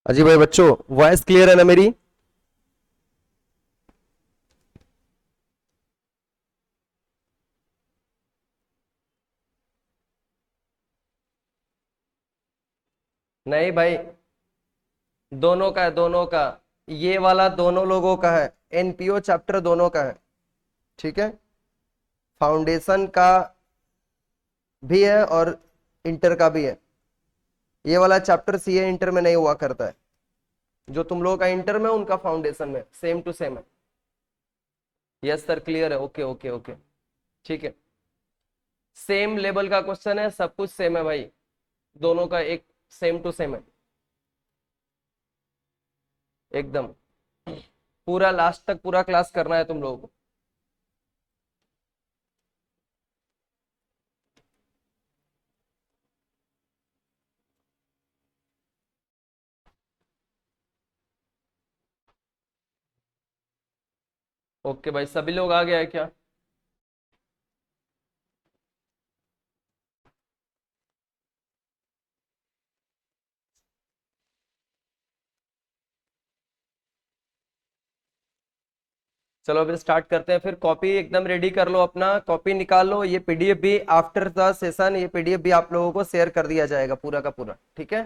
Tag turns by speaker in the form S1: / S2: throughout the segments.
S1: अजी भाई बच्चों, वॉइस क्लियर है ना मेरी? नहीं भाई, दोनों का है, दोनों का। ये वाला दोनों लोगों का है, एनपीओ चैप्टर दोनों का है। ठीक है, फाउंडेशन का भी है और इंटर का भी है। ये वाला चैप्टर सीए इंटर में नहीं हुआ करता है। जो तुम लोगों का इंटर में, उनका फाउंडेशन में सेम टू सेम है। यस सर, क्लियर है। ओके ओके ओके, ठीक है। सेम लेवल का क्वेश्चन है, सब कुछ सेम है भाई, दोनों का एक सेम टू सेम है एकदम। पूरा लास्ट तक पूरा क्लास करना है तुम लोगों को। ओके भाई, सभी लोग आ गया है क्या? चलो अभी स्टार्ट करते हैं। फिर कॉपी एकदम रेडी कर लो, अपना कॉपी निकाल लो। ये पीडीएफ भी आफ्टर द सेशन, ये पीडीएफ भी आप लोगों को शेयर कर दिया जाएगा पूरा का पूरा। ठीक है,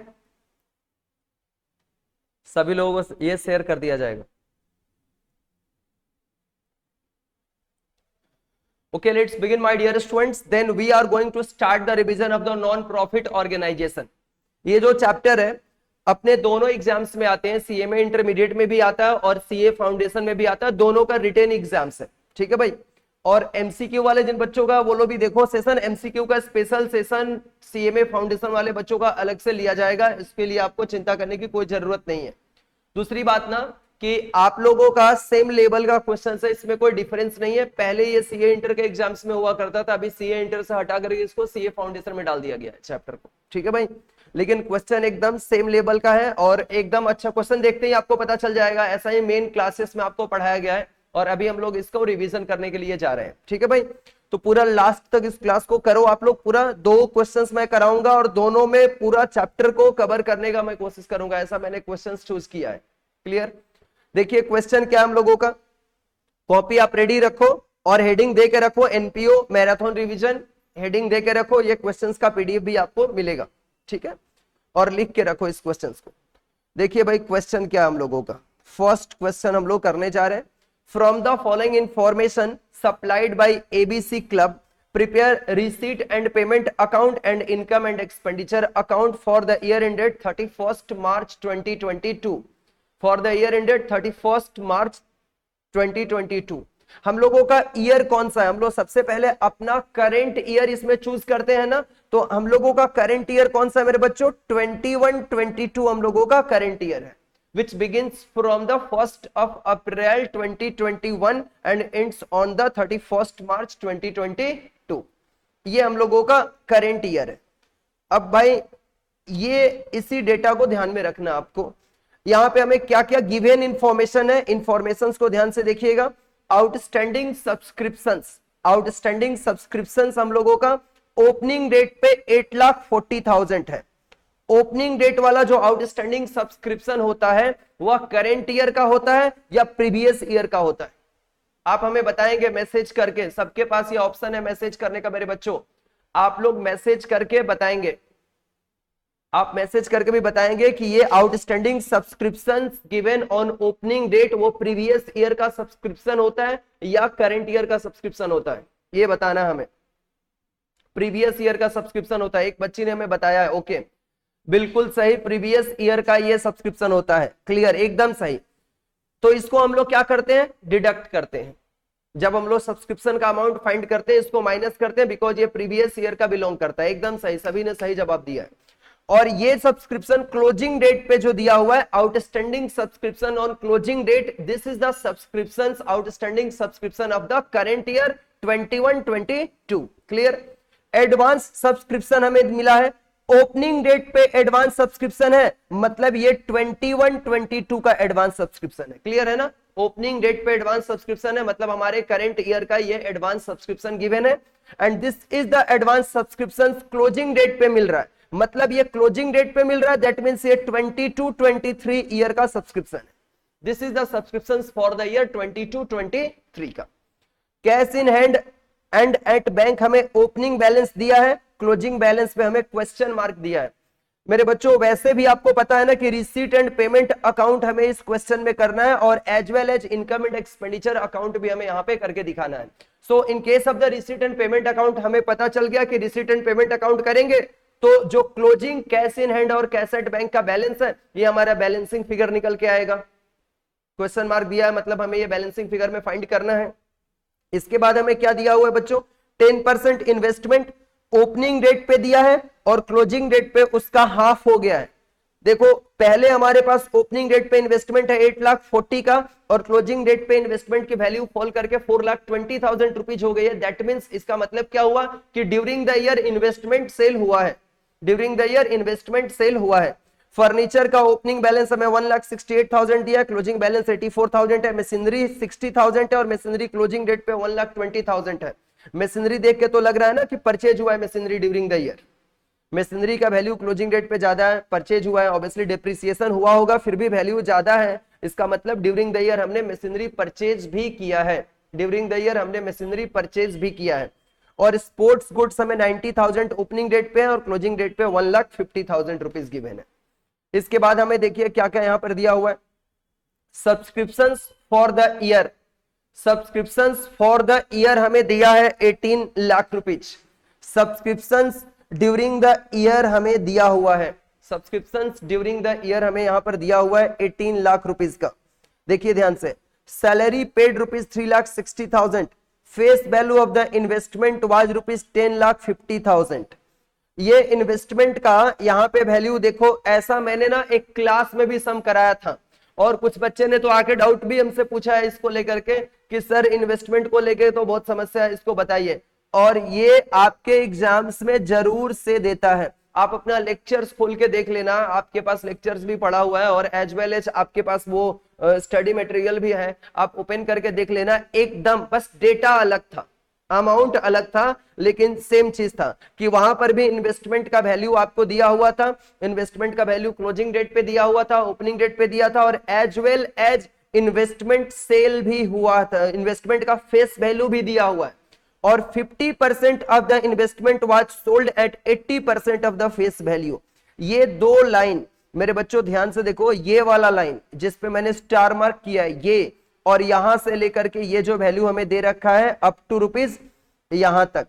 S1: सभी लोगों को ये शेयर कर दिया जाएगा। Okay, let's begin, my dear students. Then we are going to start the revision of the non-profit organization. ये जो चैप्टर है अपने दोनों एग्जाम्स में आते हैं, सीए में इंटरमीडिएट में भी आता है और सीए फाउंडेशन में भी आता है, दोनों का रिटेन एग्जाम्स है। ठीक है भाई, और एमसीक्यू वाले जिन बच्चों का, वो लोग भी देखो सेशन, एमसीक्यू का स्पेशल सेशन सीए में फाउंडेशन वाले बच्चों का अलग से लिया जाएगा। इसके लिए आपको चिंता करने की कोई जरूरत नहीं है। दूसरी बात ना, कि आप लोगों का सेम लेवल का क्वेश्चन है, इसमें कोई डिफरेंस नहीं है। पहले ये सीए इंटर के एग्जाम्स में हुआ करता था, अभी सीए इंटर से हटा करके इसको सीए फाउंडेशन में डाल दिया गया है चैप्टर को। ठीक है भाई, लेकिन क्वेश्चन एकदम सेम लेवल का है और एकदम अच्छा क्वेश्चन देखते ही आपको पता चल जाएगा। ऐसा ही मेन क्लासेस में आपको पढ़ाया गया है और अभी हम लोग इसको रिवीजन करने के लिए जा रहे हैं। ठीक है भाई, तो पूरा लास्ट तक इस क्लास को करो आप लोग। पूरा 2 क्वेश्चंस मैं कराऊंगा और दोनों में पूरा चैप्टर को कवर करने का मैं कोशिश करूंगा। ऐसा मैंने क्वेश्चंस चूज किया है। क्लियर? देखिए क्वेश्चन क्या हम लोगों का, कॉपी आप रेडी रखो और हेडिंग दे के रखो, एनपीओ मैराथन रिवीजन हेडिंग दे के रखो। ये क्वेश्चंस का पीडीएफ भी आपको मिलेगा। ठीक है, और लिख के रखो इस क्वेश्चंस को। देखिए भाई क्वेश्चन क्या हम लोगों का, फर्स्ट क्वेश्चन हम लोग करने जा रहे हैं। From the following information supplied by ABC club, prepare receipt and payment account and income and expenditure account for the year ended 31 March 2022। For the year ended 31 March 2022। हम लोगों का ईयर कौन सा है? हम लोग सबसे पहले अपना करंट ईयर इसमें चूज करते हैं ना, तो हम लोगों का करंट ईयर कौन सा है मेरे बच्चों? 21-22 हम लोगों का करंट ईयर है, which begins from the 1st of April 2021 and ends on the 31st March 2022। ये हम लोगों का करंट ईयर है। अब भाई ये इसी डेटा को ध्यान में रखना आपको। यहां पे हमें क्या क्या गिवन इंफॉर्मेशन है, इंफॉर्मेशंस को ध्यान से देखिएगा। आउटस्टैंडिंग सब्सक्रिप्शंस, आउटस्टैंडिंग सब्सक्रिप्शंस हम लोगों का ओपनिंग डेट पे 8,40,000 है। ओपनिंग डेट वाला जो आउटस्टैंडिंग सब्सक्रिप्शन होता है वह करंट ईयर का होता है या प्रीवियस ईयर का होता है? आप हमें बताएंगे मैसेज करके, सबके पास ये ऑप्शन है मैसेज करने का मेरे बच्चों। आप लोग मैसेज करके बताएंगे, आप मैसेज करके भी बताएंगे कि ये outstanding subscription given on opening date वो प्रीवियस ईयर का सब्सक्रिप्शन होता है या करंट ईयर का सब्सक्रिप्शन होता है, ये बताना हमें। प्रीवियस ईयर का सब्सक्रिप्शन होता है, एक बच्ची ने हमें बताया है। ओके, बिल्कुल सही, प्रीवियस ईयर का ये सब्सक्रिप्शन होता है। क्लियर, एकदम सही। तो इसको हम लोग क्या करते हैं? डिडक्ट करते हैं। जब हम लोग सब्सक्रिप्शन का अमाउंट फाइंड करते हैं, इसको माइनस करते हैं, बिकॉज ये प्रीवियस ईयर का बिलोंग करता है। एकदम सही, सभी ने सही जवाब दिया है। और ये सब्सक्रिप्शन क्लोजिंग डेट पे जो दिया हुआ है, outstanding subscription on closing date, this is the subscription, outstanding subscription of the current year 21-22। Clear? Advance subscription हमें मिला है, ओपनिंग डेट पे एडवांस सब्सक्रिप्शन है, मतलब ये 21-22 का एडवांस सब्सक्रिप्शन है। क्लियर है ना? ओपनिंग डेट पे एडवांस सब्सक्रिप्शन है, मतलब हमारे करंट ईयर का ये एडवांस सब्सक्रिप्शन गिवन है। And this is the advance subscription closing date पे मिल रहा है, मतलब ये क्लोजिंग डेट पे मिल रहा है, दैट मींस ये 22-23 ईयर का सब्सक्रिप्शन है। This is the subscription for the year 22-23 का। Cash in hand and at bank हमें ओपनिंग बैलेंस दिया है, क्लोजिंग बैलेंस पे हमें क्वेश्चन मार्क दिया है। मेरे बच्चों वैसे भी आपको पता है ना कि रिसीट एंड पेमेंट अकाउंट हमें इस क्वेश्चन में करना है और as well as income and expenditure account भी हमें यहाँ पे करके दिखाना है। So in case of the receipt and payment account हमें पता चल गया कि रिसीट एंड पेमेंट अकाउंट करेंगे तो जो क्लोजिंग कैश इन हैंड और कैश एट बैंक का बैलेंस है ये हमारा बैलेंसिंग फिगर निकल के आएगा। क्वेश्चन मार्क दिया है मतलब हमें ये बैलेंसिंग फिगर में फाइंड करना है। इसके बाद हमें क्या दिया हुआ है बच्चों, 10% इन्वेस्टमेंट ओपनिंग डेट पे दिया है और क्लोजिंग डेट पे उसका हाफ हो गया है। देखो पहले हमारे पास ओपनिंग डेट पे इन्वेस्टमेंट है 8,40,000 का और क्लोजिंग डेट पे इन्वेस्टमेंट की वैल्यू फॉल करके 4,20,000 रुपीज हो गई है। दैट मींस इसका मतलब क्या हुआ कि during the year investment sale हुआ है, during the year investment sale हुआ है। फर्नीचर का ओपनिंग बैलेंस हमें 1,68,000 दिया, क्लोजिंग बैलेंस 84,000 है। मशीनरी 60,000 है और मशीनरी क्लोजिंग डेट पे 1,20,000 है। मशीनरी देख के तो लग रहा है ना कि परचेज हुआ है machinery during the year. Machinery का वैल्यू क्लोजिंग डेट पे ज्यादा है, परचेज हुआ है, ऑब्वियसली डिप्रिसिएशन हुआ होगा फिर भी वैल्यू ज्यादा है। इसका मतलब ड्यूरिंग द ईयर हमने मशीनरी परचेज भी किया है, ड्यूरिंग द ईयर हमने मशीनरी परचेज भी किया है। और स्पोर्ट्स गुड्स हमें 90,000 ओपनिंग डेट पे है और क्लोजिंग डेट पे 1,50,000 रुपीज गिवन है। इसके बाद हमें देखिए क्या क्या यहां पर दिया हुआ है, subscriptions for the year. Subscriptions for the year हमें दिया है 18 lakh rupees. Subscriptions during the year हमें दिया हुआ है, सब्सक्रिप्शंस ड्यूरिंग द ईयर हमें यहां पर दिया हुआ है 18 लाख रुपीज का। देखिए ध्यान से, salary paid rupees 3,60,000, face value of the investment was rupees 10,50,000। ये इन्वेस्टमेंट का यहाँ पे वैल्यू देखो, ऐसा मैंने ना एक क्लास में भी सम कराया था और कुछ बच्चे ने तो आके डाउट भी हमसे पूछा है इसको लेकर के कि सर इन्वेस्टमेंट को लेकर तो बहुत समस्या है, इसको बताइए। और ये आपके एग्जाम्स में जरूर से देता है, आप अपना लेक्चर्स खोल के देख लेना, आपके पास लेक्चर्स भी पढ़ा हुआ है और एज वेल एज आपके पास वो स्टडी मटेरियल भी है, आप ओपन करके देख लेना। एकदम बस डेटा अलग था, अमाउंट अलग था, लेकिन सेम चीज था कि वहां पर भी इन्वेस्टमेंट का वैल्यू आपको दिया हुआ था, इन्वेस्टमेंट का वैल्यू क्लोजिंग डेट पे दिया हुआ था, ओपनिंग डेट पे दिया था और as well as investment sale भी हुआ था, इन्वेस्टमेंट का फेस वैल्यू भी दिया हुआ है। और 50% of the investment was sold at 80% of the face value. ये दो लाइन मेरे बच्चों ध्यान से देखो, ये वाला लाइन जिस पे मैंने स्टार मार्क किया है ये, और यहां से लेकर के ये जो वैल्यू हमें दे रखा है अप टू रुपीज यहां तक,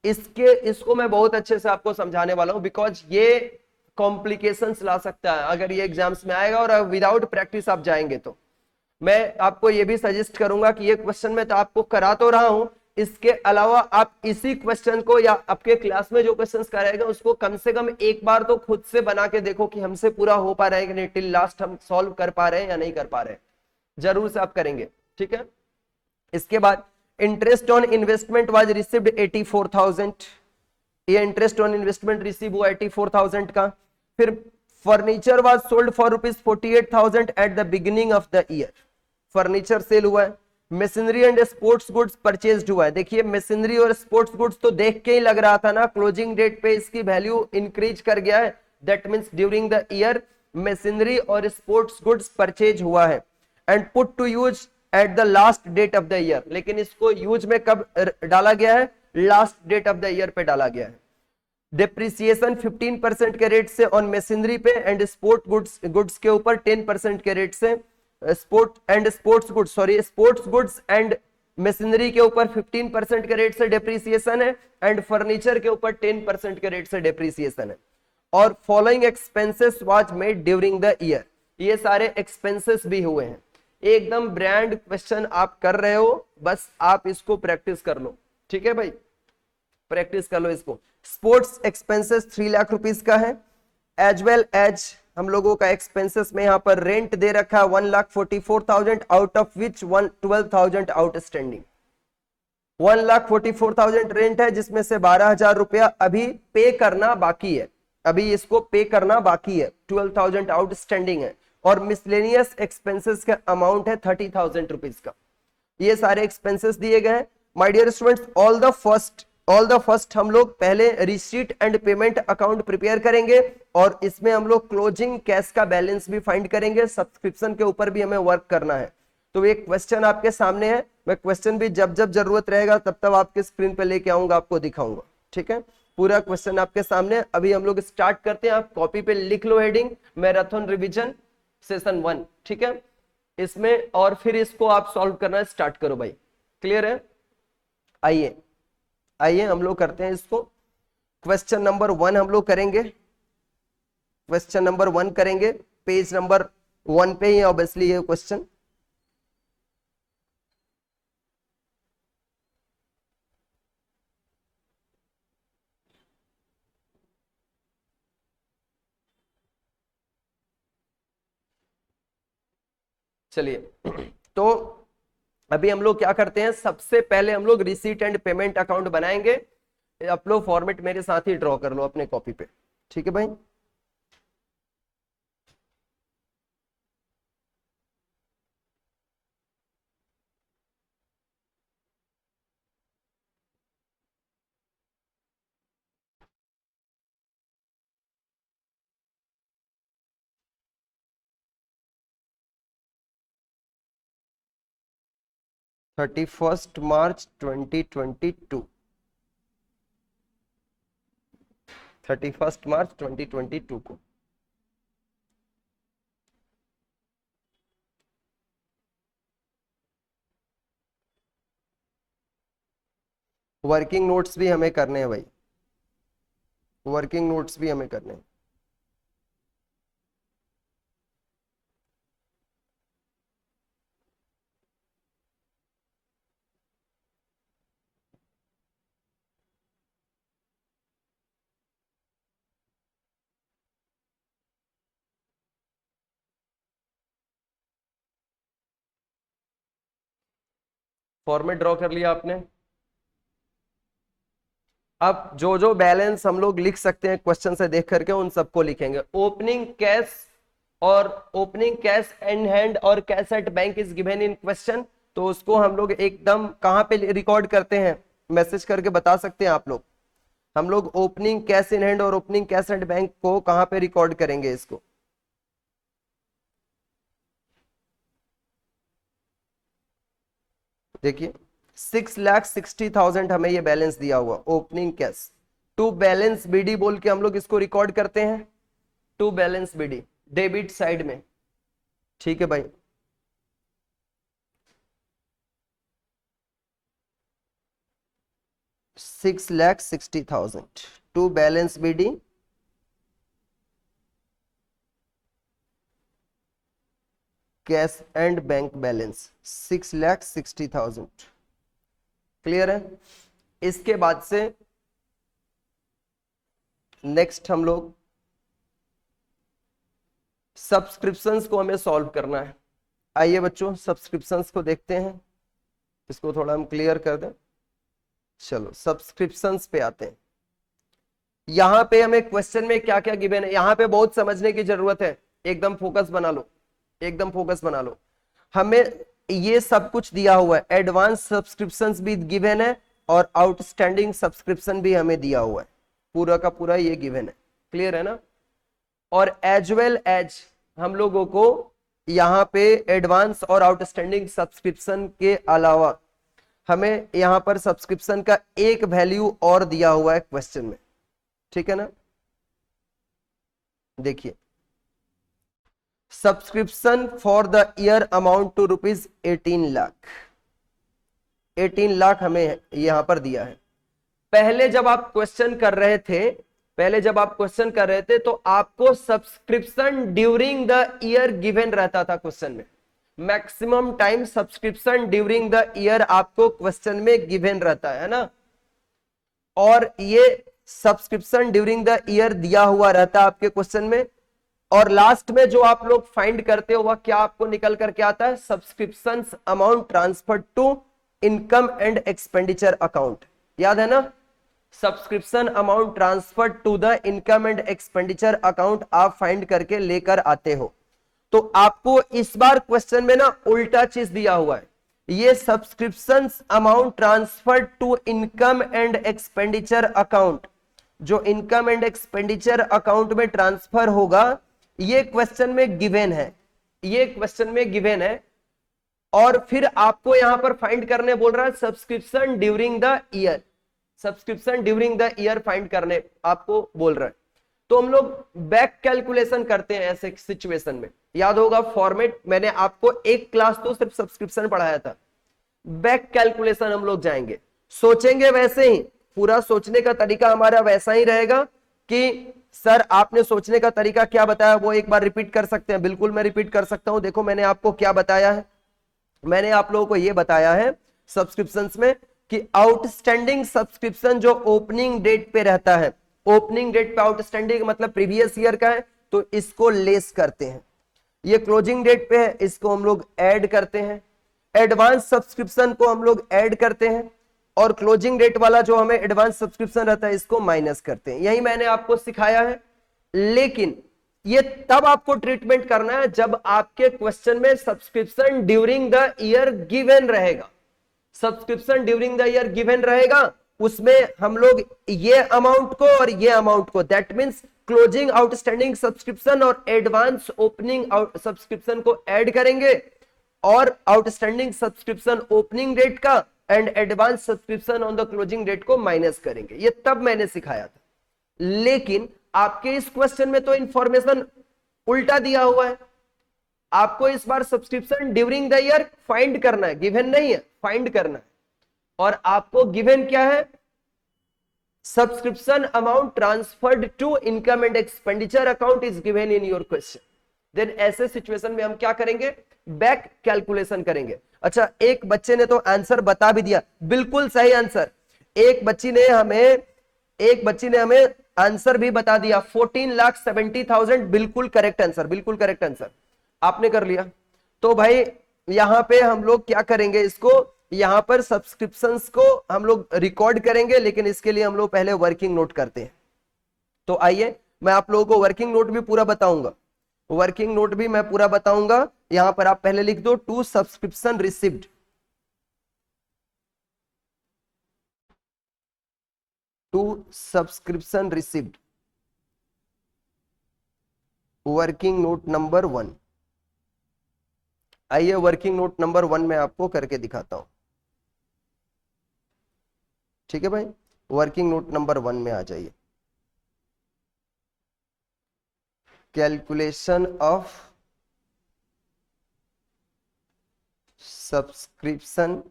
S1: इसको मैं बहुत अच्छे से आपको समझाने वाला हूं बिकॉज ये कॉम्प्लिकेशंस ला सकता है अगर ये एग्जाम्स में आएगा और विदाउट प्रैक्टिस आप जाएंगे तो। मैं आपको ये भी सजेस्ट करूंगा कि ये क्वेश्चन मैं तो आपको करा तो रहा हूं, इसके अलावा आप इसी क्वेश्चन को या आपके क्लास में जो क्वेश्चंस कराएगा उसको कम से कम एक बार तो खुद से बना के देखो कि हमसे पूरा हो पा रहा है कि नहीं, टिल लास्ट हम सॉल्व कर पा रहे हैं या नहीं कर पा रहे हैं, जरूर से आप करेंगे, ठीक है। इसके बाद interest on investment was received 84,000, ये इंटरेस्ट ऑन इन्वेस्टमेंट रिसीव हुआ 84,000 का। फिर furniture was sold for rupees 48,000 at the beginning of the year, furniture sale हुआ है। Machinery and sports goods purchased हुआ है। देखिए मशीनरी और स्पोर्ट्स गुड्स तो देख के ही लग रहा था ना क्लोजिंग डेट पे इसकी वैल्यू इंक्रीज कर गया है, that means during the year machinery और स्पोर्ट्स गुड्स परचेज हुआ है and put to use at the last date of the year. लेकिन इसको यूज में कब डाला गया है, last date of the year पे डाला गया है। डिप्रिसिएशन 15% के रेट से ऑन मशीनरी पे एंड स्पोर्ट गुड्स के ऊपर 10% के रेट से, स्पोर्ट्स गुड्स एंड मशीनरी के ऊपर 15% के रेट से डिप्रिसिएशन है एंड फर्नीचर के ऊपर 10% के रेट से डिप्रिसिएशन है। और following expenses was made during the year, ये सारे एक्सपेंसेस भी हुए हैं। एकदम ब्रांड क्वेश्चन आप कर रहे हो, बस आप इसको प्रैक्टिस कर लो, ठीक है भाई, प्रैक्टिस कर लो इसको। स्पोर्ट्स एक्सपेंसेस 3 लाख रुपीस का है, एज वेल एज हम लोगों का एक्सपेंसेस में यहां पर रेंट दे रखा है 1,44,000 out of which 12,000 outstanding. 1,44,000 rent है जिसमें से 12,000 रुपया अभी पे करना बाकी है, अभी इसको पे करना बाकी है, 12,000 आउटस्टैंडिंग है। और मिसलेनियस एक्सपेंसेस का अमाउंट है 30,000 रुपीज का। ये सारे एक्सपेंसेस दिए गए हैं। My dear students, all the first all the first हम लोग पहले receipt and payment account prepare करेंगे और इसमें हम लोग क्लोजिंग कैश का बैलेंस भी फाइंड करेंगे, सब्सक्रिप्शन के ऊपर भी हमें वर्क करना है। तो एक क्वेश्चन आपके सामने है, मैं क्वेश्चन भी जब जब जरूरत रहेगा तब तब आपके स्क्रीन पे लेके आऊंगा, आपको दिखाऊंगा, ठीक है। पूरा क्वेश्चन आपके सामने। अभी हम लोग स्टार्ट करते हैं, आप कॉपी पे लिख लो हेडिंग मैराथन रिवीजन सेशन 1, ठीक है इसमें, और फिर इसको आप सॉल्व करना स्टार्ट करो भाई, क्लियर है। आइए आइए हम लोग करते हैं इसको। क्वेश्चन नंबर 1 हम लोग करेंगे, क्वेश्चन नंबर 1 करेंगे, पेज नंबर 1 पे ही ऑब्वियसली ये क्वेश्चन। चलिए तो अभी हम लोग क्या करते हैं, सबसे पहले हम लोग रिसीट एंड पेमेंट अकाउंट बनाएंगे। आप लोग फॉर्मेट मेरे साथ ही ड्रॉ कर लो अपने कॉपी पे, ठीक है भाई। March 2022, 31 मार्च 2022 को वर्किंग नोट्स भी हमें करने हैं भाई, वर्किंग नोट्स भी हमें करने हैं। फॉर्मेट ड्रॉ कर लिया आपने। अब जो जो बैलेंस हम लोग लिख सकते हैं क्वेश्चन से देख करके उन सबको लिखेंगे। ओपनिंग कैश और ओपनिंग कैश इन हैंड और cash at bank is given in question, तो उसको हम लोग एकदम कहां पे रिकॉर्ड करते हैं, मैसेज करके बता सकते हैं आप लोग। हम लोग ओपनिंग कैश इन हैंड और ओपनिंग कैश एट बैंक को कहां पे रिकॉर्ड करेंगे इसको। देखिए 6,60,000 हमें ये बैलेंस दिया हुआ opening cash. To balance BD बोल के हम लोग इसको रिकॉर्ड करते हैं, to balance BD debit side में, ठीक है भाई। $6,60,000 to balance BD cash and bank balance 6,60,000, clear है। इसके बाद से नेक्स्ट हम लोग सब्सक्रिप्शंस को हमें सॉल्व करना है। आइए बच्चों सब्सक्रिप्शंस को देखते हैं, इसको थोड़ा हम क्लियर कर दें। चलो सब्सक्रिप्शंस पे आते हैं। यहां पे हमें क्वेश्चन में क्या क्या गिवन है, यहां पे बहुत समझने की जरूरत है, एकदम फोकस बना लो, एकदम फोकस बना लो। हमें ये सब कुछ दिया हुआ है, एडवांस सब्सक्रिप्शंस भी गिवन है और आउटस्टैंडिंग सब्सक्रिप्शन भी हमें दिया हुआ है, पूरा का पूरा ये गिवन है, क्लियर है ना। और एज वेल एज हम लोगों को यहाँ पे एडवांस और आउटस्टैंडिंग सब्सक्रिप्शन के अलावा हमें यहाँ पर सब्सक्रिप्शन का एक वैल्यू और दिया हुआ है क्वेश्चन में, ठीक है ना। देखिए subscription for the year amount to ₹18 lakh, 18 lakh हमें यहां पर दिया है। पहले जब आप क्वेश्चन कर रहे थे, पहले जब आप क्वेश्चन कर रहे थे तो आपको subscription during the year given रहता था क्वेश्चन में, maximum time subscription during the year आपको क्वेश्चन में गिवन रहता है ना। और ये सब्सक्रिप्शन ड्यूरिंग द ईयर दिया हुआ रहता है आपके क्वेश्चन में, और लास्ट में जो आप लोग फाइंड करते हो वह क्या आपको निकल करके आता है, subscription amount transfer to income and expenditure account, याद है ना। Subscription amount transfer to the income and expenditure account आप फाइंड करके लेकर आते हो। तो आपको इस बार क्वेश्चन में ना उल्टा चीज दिया हुआ है, ये subscription amount transfer to income and expenditure account, जो इनकम एंड एक्सपेंडिचर अकाउंट में ट्रांसफर होगा, ये क्वेश्चन में गिवन है, ये क्वेश्चन में गिवन है। और फिर आपको यहां पर फाइंड करने बोल रहा है subscription during the year, subscription during the year find करने आपको बोल रहा है। तो हम लोग बैक कैलकुलेशन करते हैं ऐसे सिचुएशन में। याद होगा फॉर्मेट, मैंने आपको एक क्लास तो सिर्फ सब्सक्रिप्शन पढ़ाया था। बैक कैलकुलेशन हम लोग जाएंगे, सोचेंगे वैसे ही, पूरा सोचने का तरीका हमारा वैसा ही रहेगा कि सर आपने सोचने का तरीका क्या बताया वो एक बार रिपीट कर सकते हैं। बिल्कुल मैं रिपीट कर सकता हूं। देखो मैंने आपको क्या बताया है, मैंने आप लोगों को यह बताया है सब्सक्रिप्शंस में कि आउटस्टैंडिंग सब्सक्रिप्शन जो ओपनिंग डेट पे रहता है, ओपनिंग डेट पे आउटस्टैंडिंग मतलब प्रीवियस ईयर का है, तो इसको लेस करते हैं। ये क्लोजिंग डेट पे है, इसको हम लोग ऐड करते हैं। एडवांस सब्सक्रिप्शन को हम लोग ऐड करते हैं, और क्लोजिंग डेट वाला जो हमें एडवांस सब्सक्रिप्शन रहता है इसको माइनस करते हैं। यही मैंने आपको सिखाया है। लेकिन ये तब आपको ट्रीटमेंट करना है जब आपके क्वेश्चन में subscription during the year given रहेगा। Subscription during the year given रहेगा, उसमें हम लोग ये अमाउंट को और ये अमाउंट को, that means closing outstanding subscription और एडवांस ओपनिंग सब्सक्रिप्शन को ऐड करेंगे, और आउटस्टैंडिंग सब्सक्रिप्शन ओपनिंग डेट का and advance subscription on the closing date को माइनस करेंगे। ये तब मैंने सिखाया था। लेकिन आपके इस क्वेश्चन में तो इंफॉर्मेशन उल्टा दिया हुआ है। आपको इस बार subscription during the year find करना है, गिवन नहीं है, फाइंड करना है। और आपको गिवन क्या है? Subscription amount transferred to income and expenditure account is given in your question. Then ऐसे सिचुएशन में हम क्या करेंगे? बैक कैलकुलेशन करेंगे। अच्छा, एक बच्चे ने तो आंसर बता भी दिया, बिल्कुल सही आंसर। एक बच्ची ने हमें आंसर भी बता दिया, 14,70,000, बिल्कुल करेक्ट आंसर, बिल्कुल करेक्ट आंसर आपने कर लिया। तो भाई यहां पे हम लोग क्या करेंगे, इसको यहां पर सब्सक्रिप्शंस को हम लोग रिकॉर्ड करेंगे, लेकिन इसके लिए हम लोग पहले वर्किंग नोट करते हैं। तो आइए मैं आप लोगों को वर्किंग नोट भी पूरा बताऊंगा, वर्किंग नोट भी मैं पूरा बताऊंगा। यहां पर आप पहले लिख दो to subscription received, to subscription received, working note number 1। आइए वर्किंग नोट नंबर 1 में आपको करके दिखाता हूं। ठीक है भाई, वर्किंग नोट नंबर 1 में आ जाइए। Calculation of subscription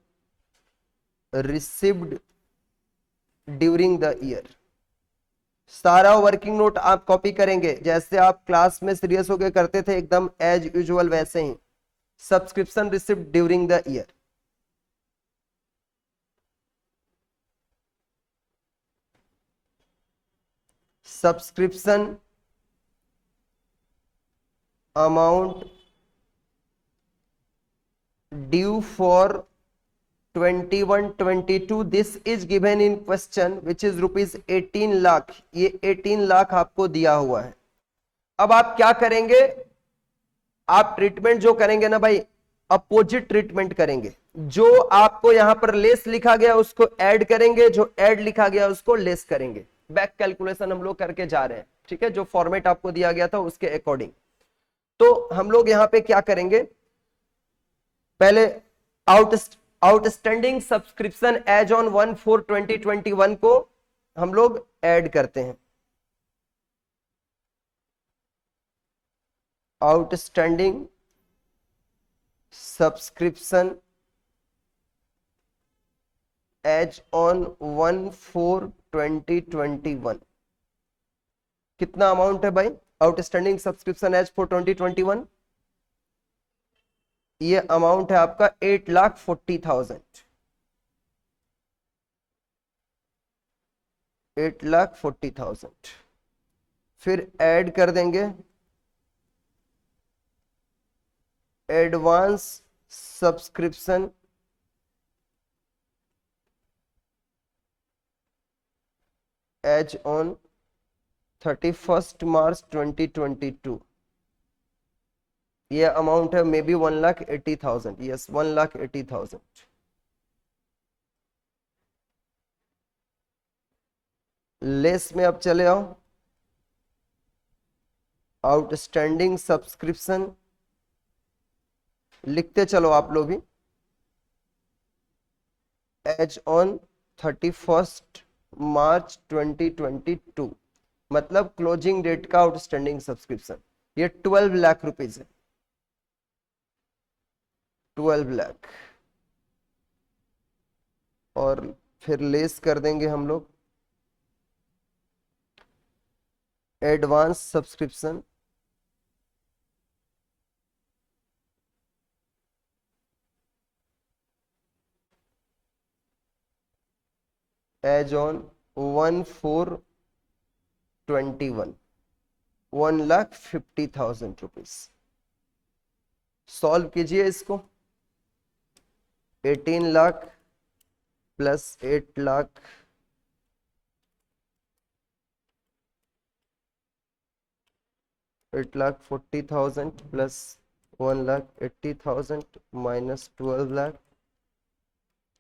S1: received during the year. सारा वर्किंग नोट आप कॉपी करेंगे, जैसे आप क्लास में सीरियस होकर करते थे एकदम एज यूजुअल, वैसे ही subscription received during the year. Subscription amount due for 21-22, this is given in question which is rupees 18 lakh. ये 18 लाख आपको दिया हुआ है। अब आप क्या करेंगे? आप ट्रीटमेंट जो करेंगे ना भाई, अपोजिट ट्रीटमेंट करेंगे। जो आपको यहां पर लेस लिखा गया उसको ऐड करेंगे, जो ऐड लिखा गया उसको लेस करेंगे। बैक कैलकुलेशन हम लोग करके जा रहे हैं, ठीक है, जो फॉर्मेट आपको दिया गया था उसके अकॉर्डिंग। तो हम लोग यहां पे क्या करेंगे? पहले आउटस्टैंडिंग सब्सक्रिप्शन एज ऑन 1/4/2021 को हम लोग ऐड करते हैं। आउटस्टैंडिंग सब्सक्रिप्शन एज ऑन 1/4/2021, कितना अमाउंट है भाई आउटस्टैंडिंग सब्सक्रिप्शन एज फॉर 2021? ये अमाउंट है आपका 8,40,000, 8,40,000। फिर ऐड कर देंगे advance subscription as on 31 March 2022, ये अमाउंट है मे बी 1,80,000, यस 1,80,000। लेस में अब चले आओ, आउटस्टैंडिंग सब्सक्रिप्शन लिखते चलो आप लोग भी। एज ऑन 31 मार्च 2022, मतलब क्लोजिंग डेट का आउटस्टैंडिंग सब्सक्रिप्शन ये 12 लाख रुपीज है, 12 लाख। और फिर लेस कर देंगे हम लोग advance subscription, as on 1/4/21, 1,50,000 rupees. Solve कीजिए इसको। 18 lakh plus 8 lakh, 8,40,000 plus 1,80,000 minus 12 lakh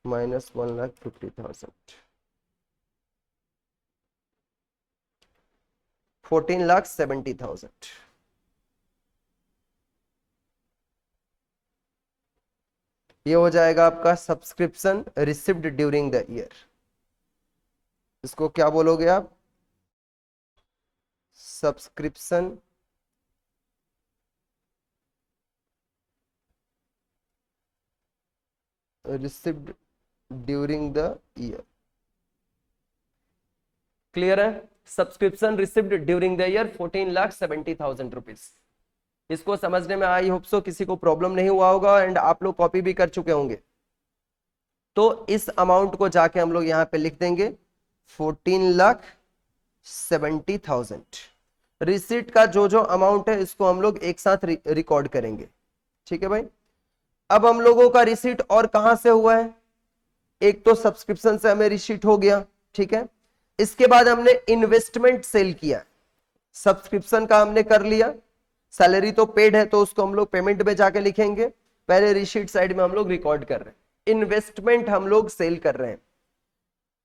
S1: minus 1,50,000, 14,70,000। ये हो जाएगा आपका subscription received during the year. इसको क्या बोलोगे आप? Subscription received during the year. Clear है? Subscription received during the year 14,70,000 rupees. इसको समझने में आई होप सो किसी को प्रॉब्लम नहीं हुआ होगा एंड आप लोग कॉपी भी कर चुके होंगे। तो इस अमाउंट को जाके हम लोग यहां पे लिख देंगे 14,70,000। रिसीट का जो जो अमाउंट है इसको हम लोग एक साथ रिकॉर्ड करेंगे। ठीक है भाई। अब हम लोगों का रिसीट और कहां से हुआ है? एक तो सब्सक्रिप्शन से हमें रिसीट हो गया, ठीक है। इसके बाद हमने इन्वेस्टमेंट सेल किया, सब्सक्रिप्शन का हमने कर लिया, सैलरी तो पेड है तो उसको हम लोग पेमेंट में जाके लिखेंगे, पहले रिसीट साइड में हम लोग रिकॉर्ड कर रहे हैं। इन्वेस्टमेंट हम लोग सेल कर रहे हैं,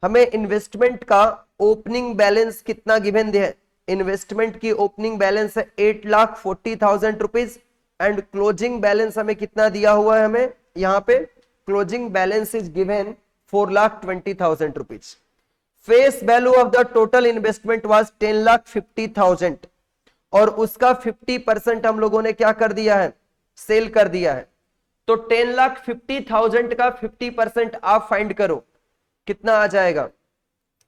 S1: हमें इन्वेस्टमेंट का ओपनिंग बैलेंस कितना गिवन है? इन्वेस्टमेंट की ओपनिंग बैलेंस है 8,40,000 रुपीज एंड क्लोजिंग बैलेंस हमें कितना दिया हुआ है? हमें यहां पे closing balance is given 4,20,000 rupees. Face value of the total investment was 10,50,000 और उसका 50% हम लोगों ने क्या कर दिया है? सेल कर दिया है। तो 10,50,000 का 50% आप फाइंड करो, कितना आ जाएगा?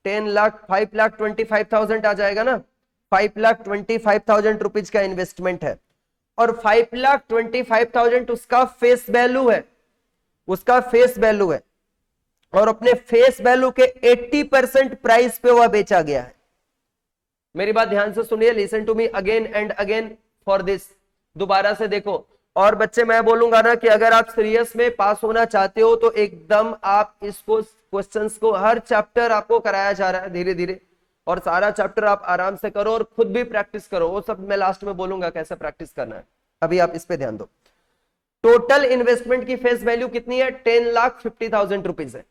S1: 5,25,000 आ जाएगा ना। 5,25,000 रुपीज का इन्वेस्टमेंट है और 5,25,000 उसका फेस वैल्यू है, उसका फेस वैल्यू है और अपने फेस वैल्यू के 80% प्राइस पे वह बेचा गया है। मेरी बात ध्यान से सुनिए, listen to me again and again for this. दोबारा से देखो। और बच्चे मैं बोलूंगा ना कि अगर आप सीरियस में पास होना चाहते हो तो एकदम आप इसको क्वेश्चंस को, हर चैप्टर आपको कराया जा रहा है धीरे धीरे, और सारा चैप्टर आप आराम से करो और खुद भी प्रैक्टिस करो। वो सब मैं लास्ट में बोलूंगा कैसे प्रैक्टिस करना है, अभी आप इस पे ध्यान दो। टोटल इन्वेस्टमेंट की फेस वैल्यू कितनी है? 10,50,000 रुपीज है।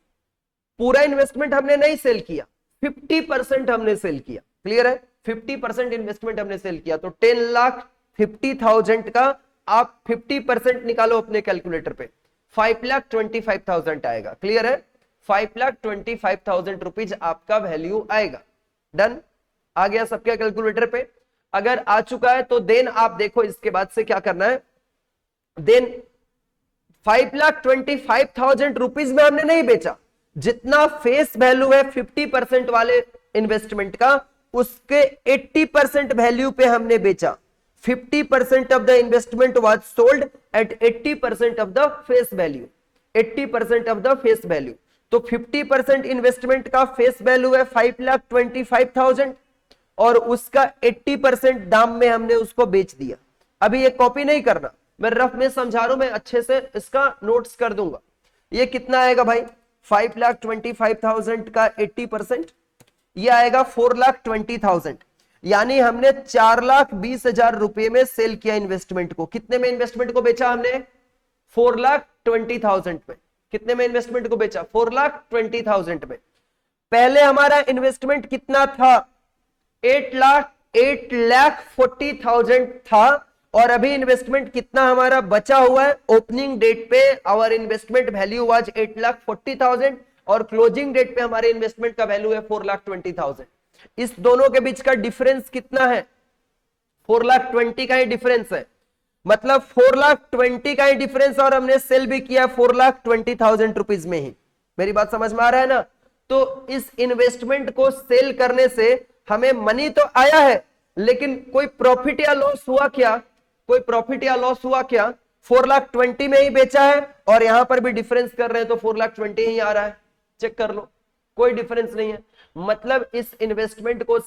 S1: पूरा इन्वेस्टमेंट हमने नहीं सेल किया, 50% हमने सेल किया। क्लियर है? 50% इन्वेस्टमेंट हमने सेल किया, तो 10,50,000 का आप 50% निकालो अपने कैलकुलेटर पे, 5,25,000 आएगा। क्लियर है? 5,25,000 रुपीज आपका वैल्यू आएगा। डन? आ गया सबके कैलकुलेटर पे? अगर आ चुका है तो देन आप देखो इसके बाद से क्या करना है। देन 5,25,000 रुपीज में हमने नहीं बेचा, जितना फेस वैल्यू है 50% वाले इन्वेस्टमेंट का, उसके 80% वैल्यू पे हमने बेचा। 50% of the investment was sold at 80% of the face value, 80% of the face value। तो 50% इन्वेस्टमेंट का फेस वैल्यू है 5,25,000 और उसका 80% दाम में हमने उसको बेच दिया। अभी ये कॉपी नहीं करना, मैं रफ में समझा रहा हूं, मैं अच्छे से इसका नोट्स कर दूंगा। ये कितना आएगा भाई? 5,25,000 का 80%, ये आएगा 4,20,000। यानी हमने 4,20,000 रुपए में सेल किया इन्वेस्टमेंट को। कितने में इन्वेस्टमेंट को बेचा हमने? 4,20,000 में। कितने में इन्वेस्टमेंट को बेचा? 4,20,000 में। पहले हमारा इन्वेस्टमेंट कितना था? 8,40,000 था, और अभी इन्वेस्टमेंट कितना हमारा बचा हुआ है? ओपनिंग डेट पे आवर इन्वेस्टमेंट वैल्यू वाज 8,40,000 और क्लोजिंग डेट पे हमारे इन्वेस्टमेंट का वैल्यू है 4,20,000। इस दोनों के बीच का डिफरेंस कितना है? 4,20,000 का ही डिफरेंस है। मतलब 4,20,000 का ही डिफरेंस, और हमने सेल भी किया 4,20,000 रुपीज में ही। मेरी बात समझ में आ रहा है ना? तो इस इन्वेस्टमेंट को सेल करने से हमें मनी तो आया है, लेकिन कोई प्रॉफिट या लॉस हुआ क्या? कोई प्रॉफिट या लॉस हुआ क्या? 4,20,000 में ही बेचा है, और यहां पर भी डिफरेंस कर रहे हैं तो 4,20,000 ही आ रहा है। चेक कर लो, कोई डिफरेंस नहीं है। मतलब इस इन्वेस्टमेंट को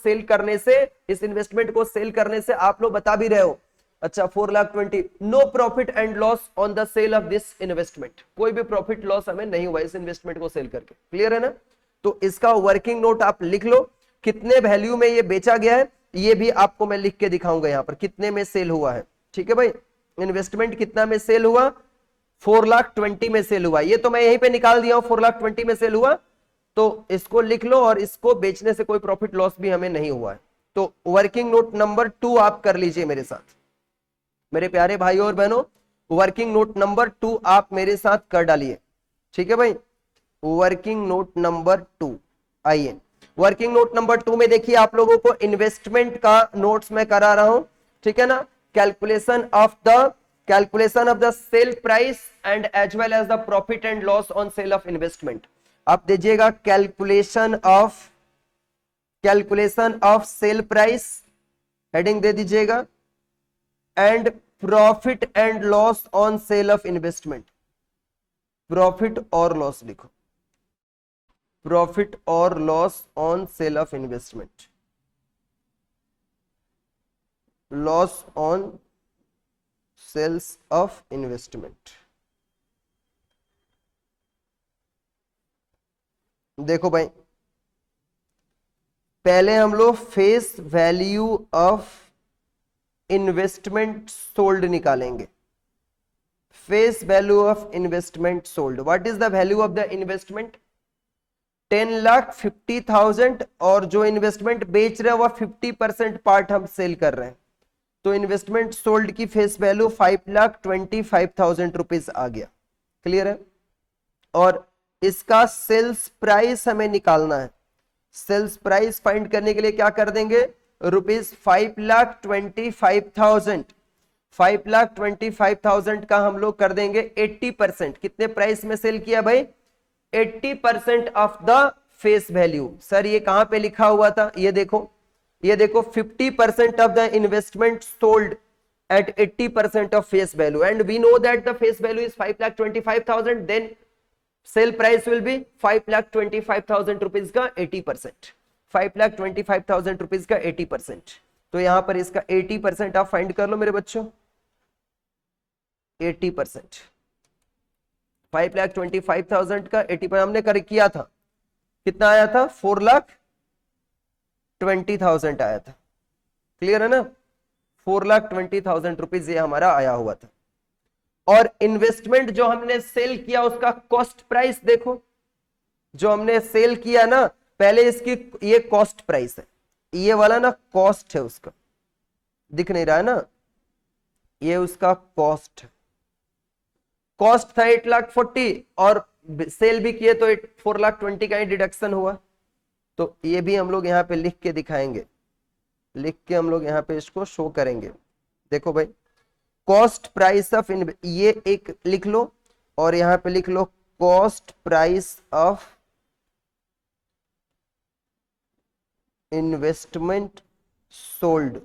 S1: सेल करने से आप लोग बता भी रहे हो, अच्छा 4,20,000, no profit and loss on the sale of this investment. कोई भी प्रॉफिट लॉस हमें नहीं हुआ इस इन्वेस्टमेंट को सेल करके। क्लियर है ना? तो इसका वर्किंग नोट आप लिख लो, कितने वैल्यू में ये बेचा गया है ये भी आपको मैं लिख के दिखाऊंगा यहां पर, कितने में सेल हुआ है। ठीक है भाई, इन्वेस्टमेंट कितना में सेल हुआ? 4,20,000 में सेल हुआ। ये तो मैं यहीं पे निकाल दिया हूं, 4,20,000 में सेल हुआ, तो इसको लिख लो, और इसको बेचने से कोई प्रॉफिट लॉस भी हमें नहीं हुआ है। तो वर्किंग नोट नंबर 2 आप कर लीजिए मेरे साथ, मेरे प्यारे भाइयों और बहनों। वर्किंग नोट नंबर 2 आप मेरे साथ कर डालिए। ठीक है भाई, वर्किंग नोट नंबर 2। आइए वर्किंग नोट नंबर 2 में देखिए, आप लोगों को इन्वेस्टमेंट का नोट्स मैं करा रहा हूं। ठीक है ना? Calculation of the sale price and as well as the profit and loss on sale of investment. आप दीजिएगा calculation of sale price, heading दे दीजिएगा, and profit and loss on sale of investment. Profit और loss लिखो, profit और loss on sale of investment, loss on sales of investment. देखो भाई, पहले हम लोग face value of investment sold निकालेंगे। Face value of investment sold, what is the value of the investment? 10,50,000, और जो इन्वेस्टमेंट बेच रहे हैं वह 50% पार्ट हम सेल कर रहे हैं, तो इन्वेस्टमेंट सोल्ड की फेस वैल्यू 5,25,000 रुपीज आ गया। क्लियर है? और इसका सेल्स प्राइस हमें निकालना है। सेल्स प्राइस फाइंड करने के लिए क्या कर देंगे? रुपीज 5,25,000, 5,25,000 का हम लोग कर देंगे 80%। कितने प्राइस में सेल किया भाई? 80% of the face value. Sir ये कहां पे लिखा हुआ था? ये देखो 50% of the investment sold at 80% of face value, and we know that the face value is 5,25,000, then sale price will be 5,25,000 rupees का 80%, 5,25,000 rupees का 80%। तो यहां पर इसका 80% आप फाइंड कर लो मेरे बच्चों। 80%, 5,25,000 का 80% हमने कर किया था, कितना आया था? 4,20,000 आया था। क्लियर है ना? 4,20,000 रुपीज ये हमारा आया हुआ था। और इन्वेस्टमेंट जो हमने सेल किया उसका कॉस्ट प्राइस देखो, जो हमने सेल किया ना, पहले इसकी ये कॉस्ट प्राइस है, ये वाला ना कॉस्ट है उसका, दिख नहीं रहा है ना, ये उसका कॉस्ट है। कॉस्ट था 8,40,000 और सेल भी किए तो 4,20,000 का ही डिडक्शन हुआ। तो ये भी हम लोग यहाँ पे लिख के दिखाएंगे, लिख के हम लोग यहाँ पे इसको शो करेंगे। देखो भाई, कॉस्ट प्राइस ऑफ ये एक लिख लो, और यहाँ पे लिख low cost price of investment sold.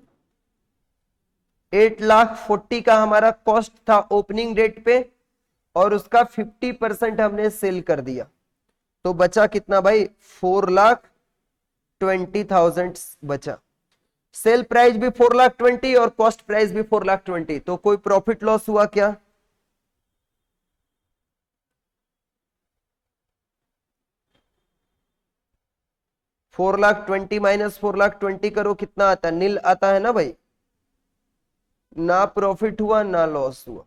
S1: 8,40,000 का हमारा कॉस्ट था ओपनिंग डेट पे, और उसका 50% हमने सेल कर दिया, तो बचा कितना भाई? 4,20,000 बचा। सेल प्राइस भी 4,20,000 और कॉस्ट प्राइस भी 4,20,000, तो कोई प्रॉफिट लॉस हुआ क्या? 4,20,000 माइनस 4,20,000 करो, कितना आता है? नील आता है ना भाई, ना प्रॉफिट हुआ ना लॉस हुआ।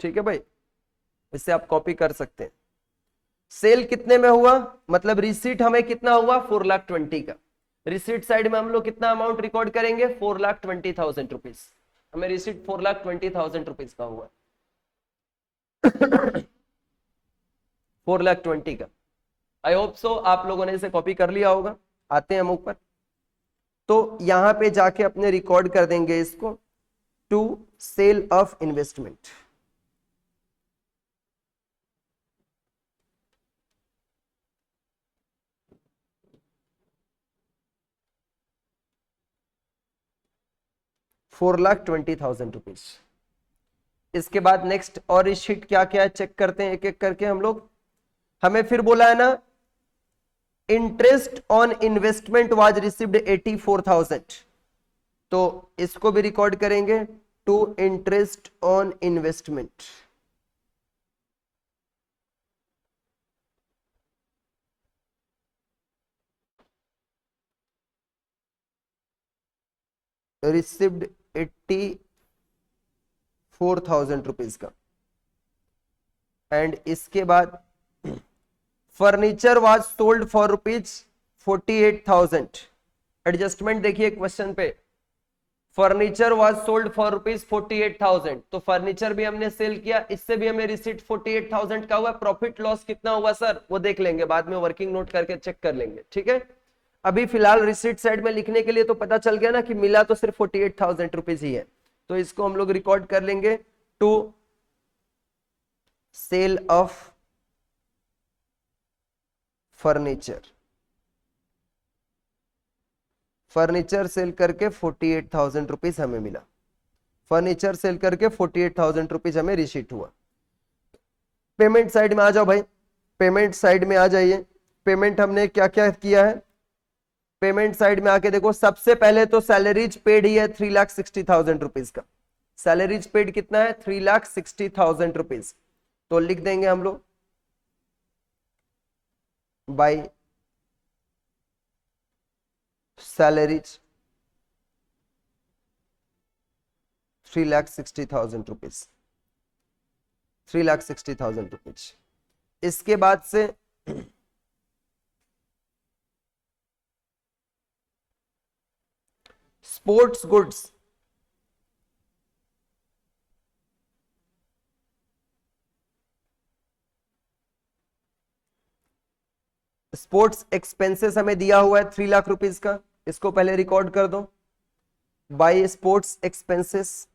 S1: ठीक है भाई, इसे आप कॉपी कर सकते हैं। सेल कितने में हुआ, मतलब रिसीट हमें कितना हुआ? 4,20,000 का। रिसीट साइड में हम लोग कितना अमाउंट रिकॉर्ड करेंगे? 4,20,000 रुपीज। हमें रिसीट 4,20,000 रुपीज का हुआ। 4,20,000 का। आई होप सो आप लोगों ने इसे कॉपी कर लिया होगा। आते हैं हम ऊपर, तो यहां पे जाके अपने रिकॉर्ड कर देंगे इसको, टू सेल ऑफ इन्वेस्टमेंट। ₹4,20,000। इसके बाद नेक्स्ट और इस शीट क्या क्या है चेक करते हैं एक एक करके हम लोग। हमें फिर बोला है ना, interest on investment was received 84,000, तो इसको भी रिकॉर्ड करेंगे, to interest on investment. Received 84,000 rupees का। एंड इसके बाद furniture was sold for ₹48,000। Adjustment देखिए क्वेश्चन पे, फर्नीचर वाज सोल्ड फॉर ₹48,000, तो फर्नीचर भी हमने सेल किया, इससे भी हमें रिसीट 48,000 का हुआ। प्रॉफिट लॉस कितना हुआ सर, वो देख लेंगे बाद में, वर्किंग नोट करके चेक कर लेंगे। ठीक है, अभी फिलहाल रिसीट साइड में लिखने के लिए तो पता चल गया ना कि मिला तो सिर्फ 48,000 रुपीज ही है, तो इसको हम लोग रिकॉर्ड कर लेंगे, to sale of furniture. Furniture sale करके 48,000 रुपीज हमें मिला। फर्नीचर सेल करके 48,000 रुपीज हमें रिसीट हुआ। पेमेंट साइड में आ जाओ भाई, पेमेंट साइड में आ जाइए। पेमेंट हमने क्या क्या किया है, पेमेंट साइड में आके देखो, सबसे पहले तो सैलरीज पेड ही है 3,60,000 रुपीज का। सैलरीज पेड कितना है? 3,60,000 रुपीज। तो लिख देंगे हम लोग बाई सैलरीज 3,60,000 रुपीज। 3,60,000 रुपीज। इसके बाद से स्पोर्ट्स गुड्स, स्पोर्ट्स एक्सपेंसेस हमें दिया हुआ है 3 लाख रुपीज का, इसको पहले रिकॉर्ड कर दो, बाय स्पोर्ट्स एक्सपेंसेस।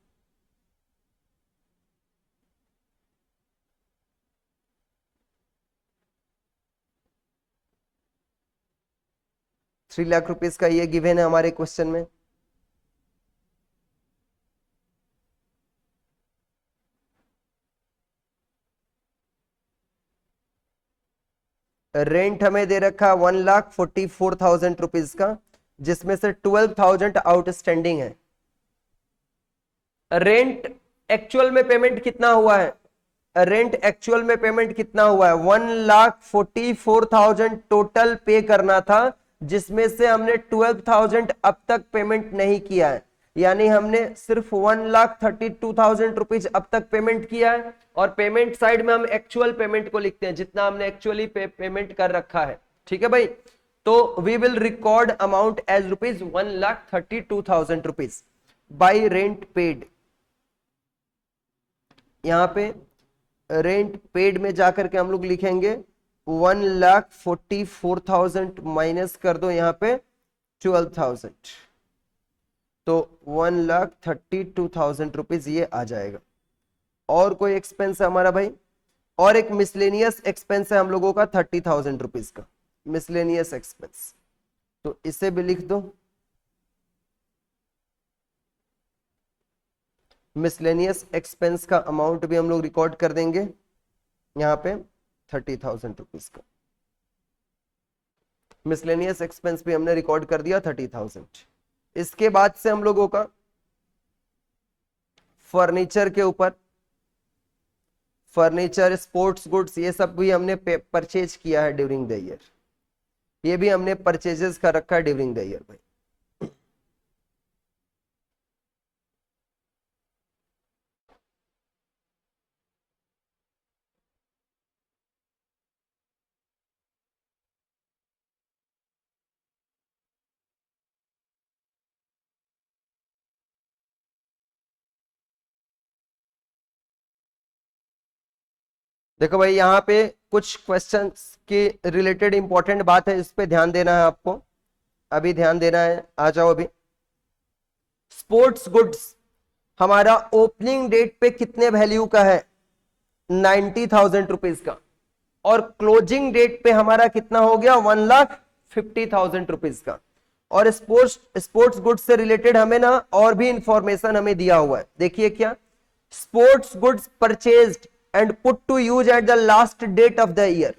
S1: ₹3,00,000 का ये गिवन है हमारे क्वेश्चन में। रेंट हमें दे रखा 1,44,000 रुपीज का, जिसमें से 12,000 आउटस्टैंडिंग है। रेंट एक्चुअल में पेमेंट कितना हुआ है? रेंट एक्चुअल में पेमेंट कितना हुआ है? 1,44,000 टोटल पे करना था, जिसमें से हमने 12,000 अब तक पेमेंट नहीं किया है, यानी हमने सिर्फ 1,32,000 रुपीज अब तक पेमेंट किया है। और पेमेंट साइड में हम एक्चुअल पेमेंट को लिखते हैं, जितना हमने एक्चुअली पेमेंट कर रखा है। ठीक है भाई, तो we will record amount as ₹1,32,000 rupees by rent paid. यहां पे रेंट पेड में जाकर के हम लोग लिखेंगे 1,44,000 माइनस कर दो यहां पे 12,000, तो 1,32,000 रुपीज ये आ जाएगा। और कोई एक्सपेंस है हमारा भाई? और एक मिसलेनियस एक्सपेंस है हम लोगों का 30,000 रुपीज का, मिसलेनियस एक्सपेंस, तो इसे भी लिख दो। मिसलेनियस एक्सपेंस का अमाउंट भी हम लोग रिकॉर्ड कर देंगे यहां पे 30,000 रुपीज का। मिसलेनियस एक्सपेंस भी हमने रिकॉर्ड कर दिया 30,000। इसके बाद से हम लोगों का फर्नीचर के ऊपर, फर्नीचर, स्पोर्ट्स गुड्स, ये सब भी हमने परचेज किया है ड्यूरिंग द ईयर। ये भी हमने परचेजेस कर रखा है ड्यूरिंग द ईयर भाई। देखो भाई यहाँ पे कुछ क्वेश्चंस के रिलेटेड इंपॉर्टेंट बात है, इस पे ध्यान देना है आपको, अभी ध्यान देना है। आ जाओ अभी। स्पोर्ट्स गुड्स हमारा ओपनिंग डेट पे कितने वैल्यू का है? 90,000 रुपीज का। और क्लोजिंग डेट पे हमारा कितना हो गया? 1,50,000 रुपीज का। और स्पोर्ट्स गुड्स से रिलेटेड हमें ना और भी इंफॉर्मेशन हमें दिया हुआ है, देखिए क्या। Sports goods purchased and put to use at the last date of the year.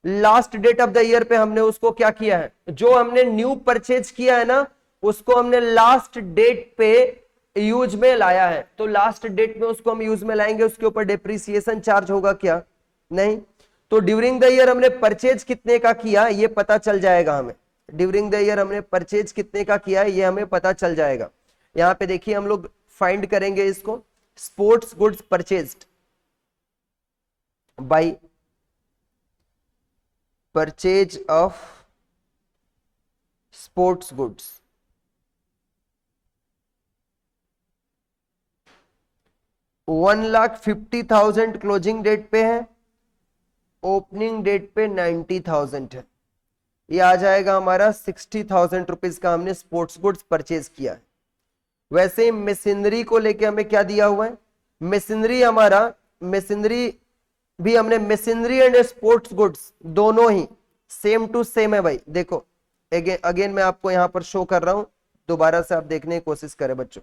S1: Last date of the year पे हमने उसको क्या किया है? जो हमने न्यू परचेज किया है ना, उसको हमने लास्ट डेट पे यूज में लाया है। तो लास्ट डेट में उसको हम यूज में लाएंगे, उसके ऊपर डेप्रिसिएशन चार्ज होगा क्या? नहीं। तो ड्यूरिंग द ईयर हमने परचेज कितने का किया ये पता चल जाएगा हमें। ड्यूरिंग द ईयर हमने परचेज कितने का किया है ये हमें पता चल जाएगा। यहां पे देखिए हम लोग फाइंड करेंगे इसको। Sports goods purchased by purchase of sports goods, 1,50,000 closing date पे है, ओपनिंग डेट पे 90,000 है। ये आ जाएगा हमारा 60,000 रुपीज का हमने स्पोर्ट्स गुड्स परचेज किया है। वैसे ही मशीनरी को लेके हमें क्या दिया हुआ है? मशीनरी हमारा, मशीनरी भी हमने, मशीनरी एंड स्पोर्ट्स गुड्स दोनों ही सेम टू सेम है भाई। देखो अगेन मैं आपको यहां पर शो कर रहा हूं, दोबारा से आप देखने की कोशिश करें बच्चों।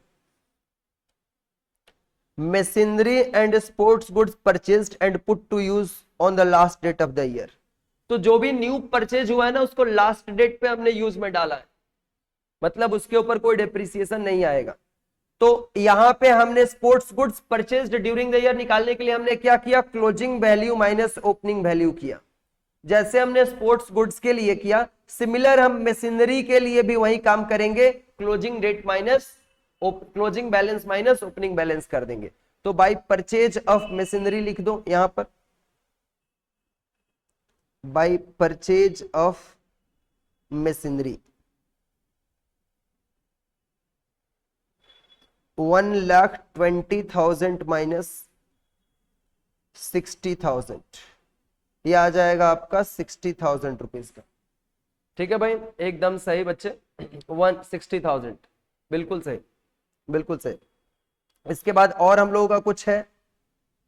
S1: Machinery and sports goods purchased and put to use on the last date of the year. तो जो भी न्यू परचेज हुआ है ना, उसको लास्ट डेट पे हमने यूज में डाला है, मतलब उसके ऊपर कोई डेप्रिसिएशन नहीं आएगा। तो यहां पे हमने sports goods purchased during the year निकालने के लिए हमने क्या किया? Closing value minus opening value किया। जैसे हमने स्पोर्ट्स गुड्स के लिए किया, सिमिलर हम मशीनरी के लिए भी वही काम करेंगे। Closing date minus closing balance minus opening balance कर देंगे। तो बाय परचेज ऑफ मशीनरी लिख दो यहां पर, bye purchase of machinery 1,20,000 minus 60,000, ये आ जाएगा आपका 60,000 रुपीज का। ठीक है भाई, एकदम सही बच्चे। 160,000 बिल्कुल सही, बिल्कुल सही। इसके बाद और हम लोगों का कुछ है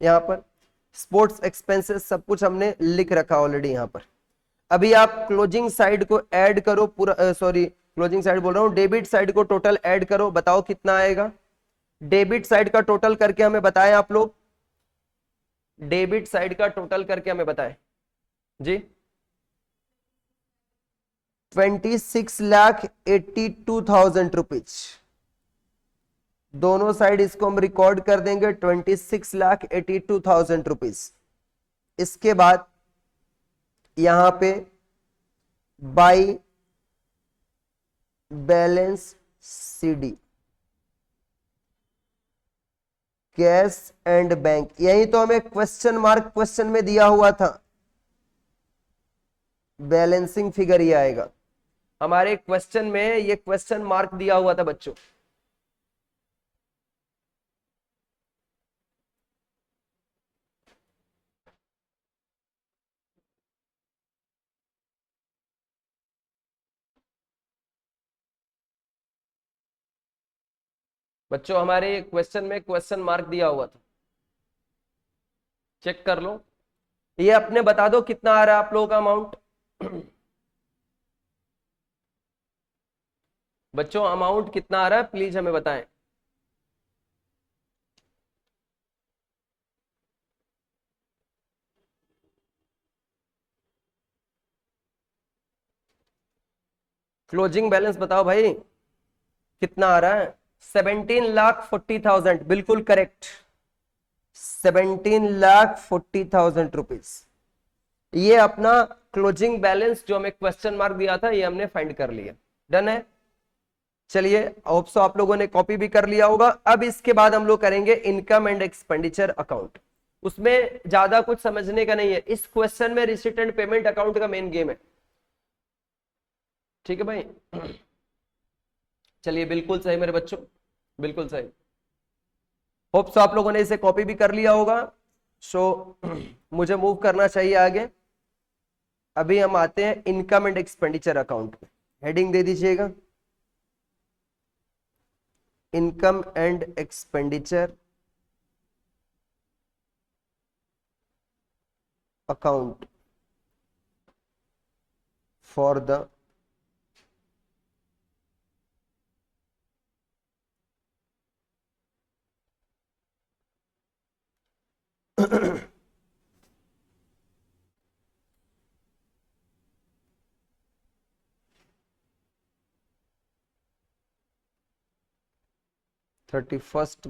S1: यहाँ पर, स्पोर्ट्स एक्सपेंसेस सब कुछ हमने लिख रखा ऑलरेडी यहाँ पर। अभी आप क्लोजिंग साइड को ऐड करो पूरा, सॉरी क्लोजिंग साइड बोल रहा हूँ, डेबिट साइड को टोटल ऐड करो, बताओ कितना आएगा? डेबिट साइड का टोटल करके हमें बताएं आप लोग, डेबिट साइड का टोटल करके हमें बताएं जी। 26,82,000 रुपीज। दोनों साइड इसको हम रिकॉर्ड कर देंगे 26,82,000 रुपीज। इसके बाद यहां पे by balance CD, cash and bank, यही तो हमें क्वेश्चन मार्क क्वेश्चन में दिया हुआ था। बैलेंसिंग फिगर ये आएगा हमारे क्वेश्चन में, ये क्वेश्चन मार्क दिया हुआ था बच्चों। बच्चों हमारे क्वेश्चन में क्वेश्चन मार्क दिया हुआ था, चेक कर लो। ये अपने बता दो कितना आ रहा है आप लोगों का अमाउंट। बच्चों अमाउंट कितना आ रहा है प्लीज हमें बताएं। क्लोजिंग बैलेंस बताओ भाई कितना आ रहा है? 17,40,000, बिल्कुल करेक्ट, 17,40,000 रुपीज। ये अपना क्लोजिंग बैलेंस जो हमें क्वेश्चन मार्क दिया था ये हमने फाइंड कर लिया। डन है। चलिए होप सो आप लोगों ने कॉपी भी कर लिया होगा। अब इसके बाद हम लोग करेंगे इनकम एंड एक्सपेंडिचर अकाउंट। उसमें ज्यादा कुछ समझने का नहीं है, इस क्वेश्चन में रिसीट एंड पेमेंट अकाउंट का मेन गेम है। ठीक है भाई। चलिए बिल्कुल सही मेरे बच्चों, बिल्कुल सही। होप सो आप लोगों ने इसे कॉपी भी कर लिया होगा। सो मुझे मूव करना चाहिए आगे। अभी हम आते हैं इनकम एंड एक्सपेंडिचर अकाउंट में। हेडिंग दे दीजिएगा income and expenditure account for the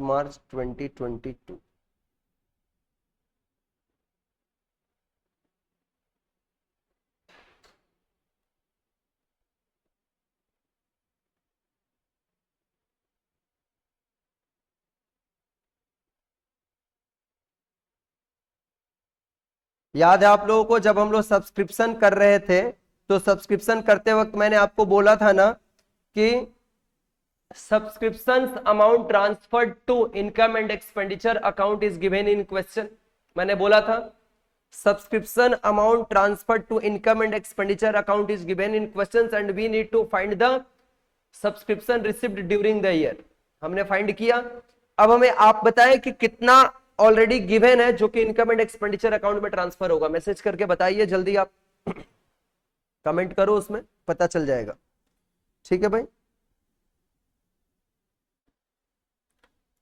S1: March 31, 2022। याद है आप लोगों को जब हम लोग सब्सक्रिप्शन कर रहे थे तो सब्सक्रिप्शन करते वक्त मैंने आपको बोला था ना कि subscription amount transferred to income and expenditure account is given in question. मैंने बोला था subscription amount transferred to income and expenditure account is given in questions and we need to find the subscription received during the year. हमने find किया। अब हमें आप बताएं कि कितना ऑलरेडी गिवन है जो कि इनकम एंड एक्सपेंडिचर अकाउंट में ट्रांसफर होगा। मैसेज करके बताइए जल्दी, आप कमेंट करो, उसमें पता चल जाएगा। ठीक है भाई।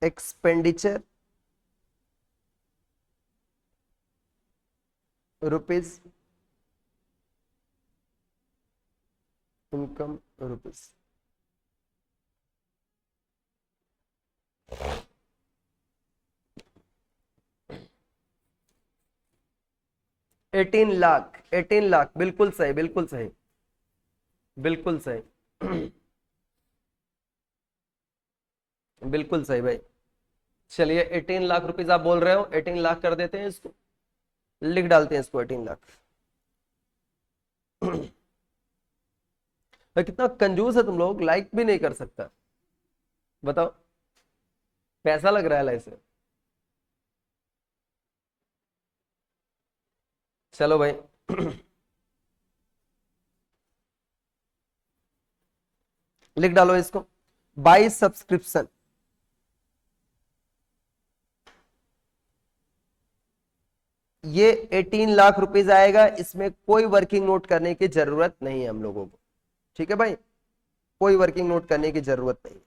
S1: Expenditure rupees, income rupees. $18 lakh, 18 lakh, बिल्कुल सही, बिल्कुल सही, बिल्कुल सही। बिल्कुल सही भाई। चलिए 18 लाख रुपीज आप बोल रहे हो, 18 लाख कर देते हैं, इसको लिख डालते हैं, इसको 18 लाख। भाई कितना कंजूस है तुम लोग, लाइक भी नहीं कर सकता। बताओ पैसा लग रहा है लाइक से। चलो भाई। लिख डालो इसको, बाय सब्सक्रिप्शन। ये 18 लाख रुपीज आएगा, इसमें कोई वर्किंग नोट करने की जरूरत नहीं है हम लोगों को। ठीक है भाई, कोई वर्किंग नोट करने की जरूरत नहीं है।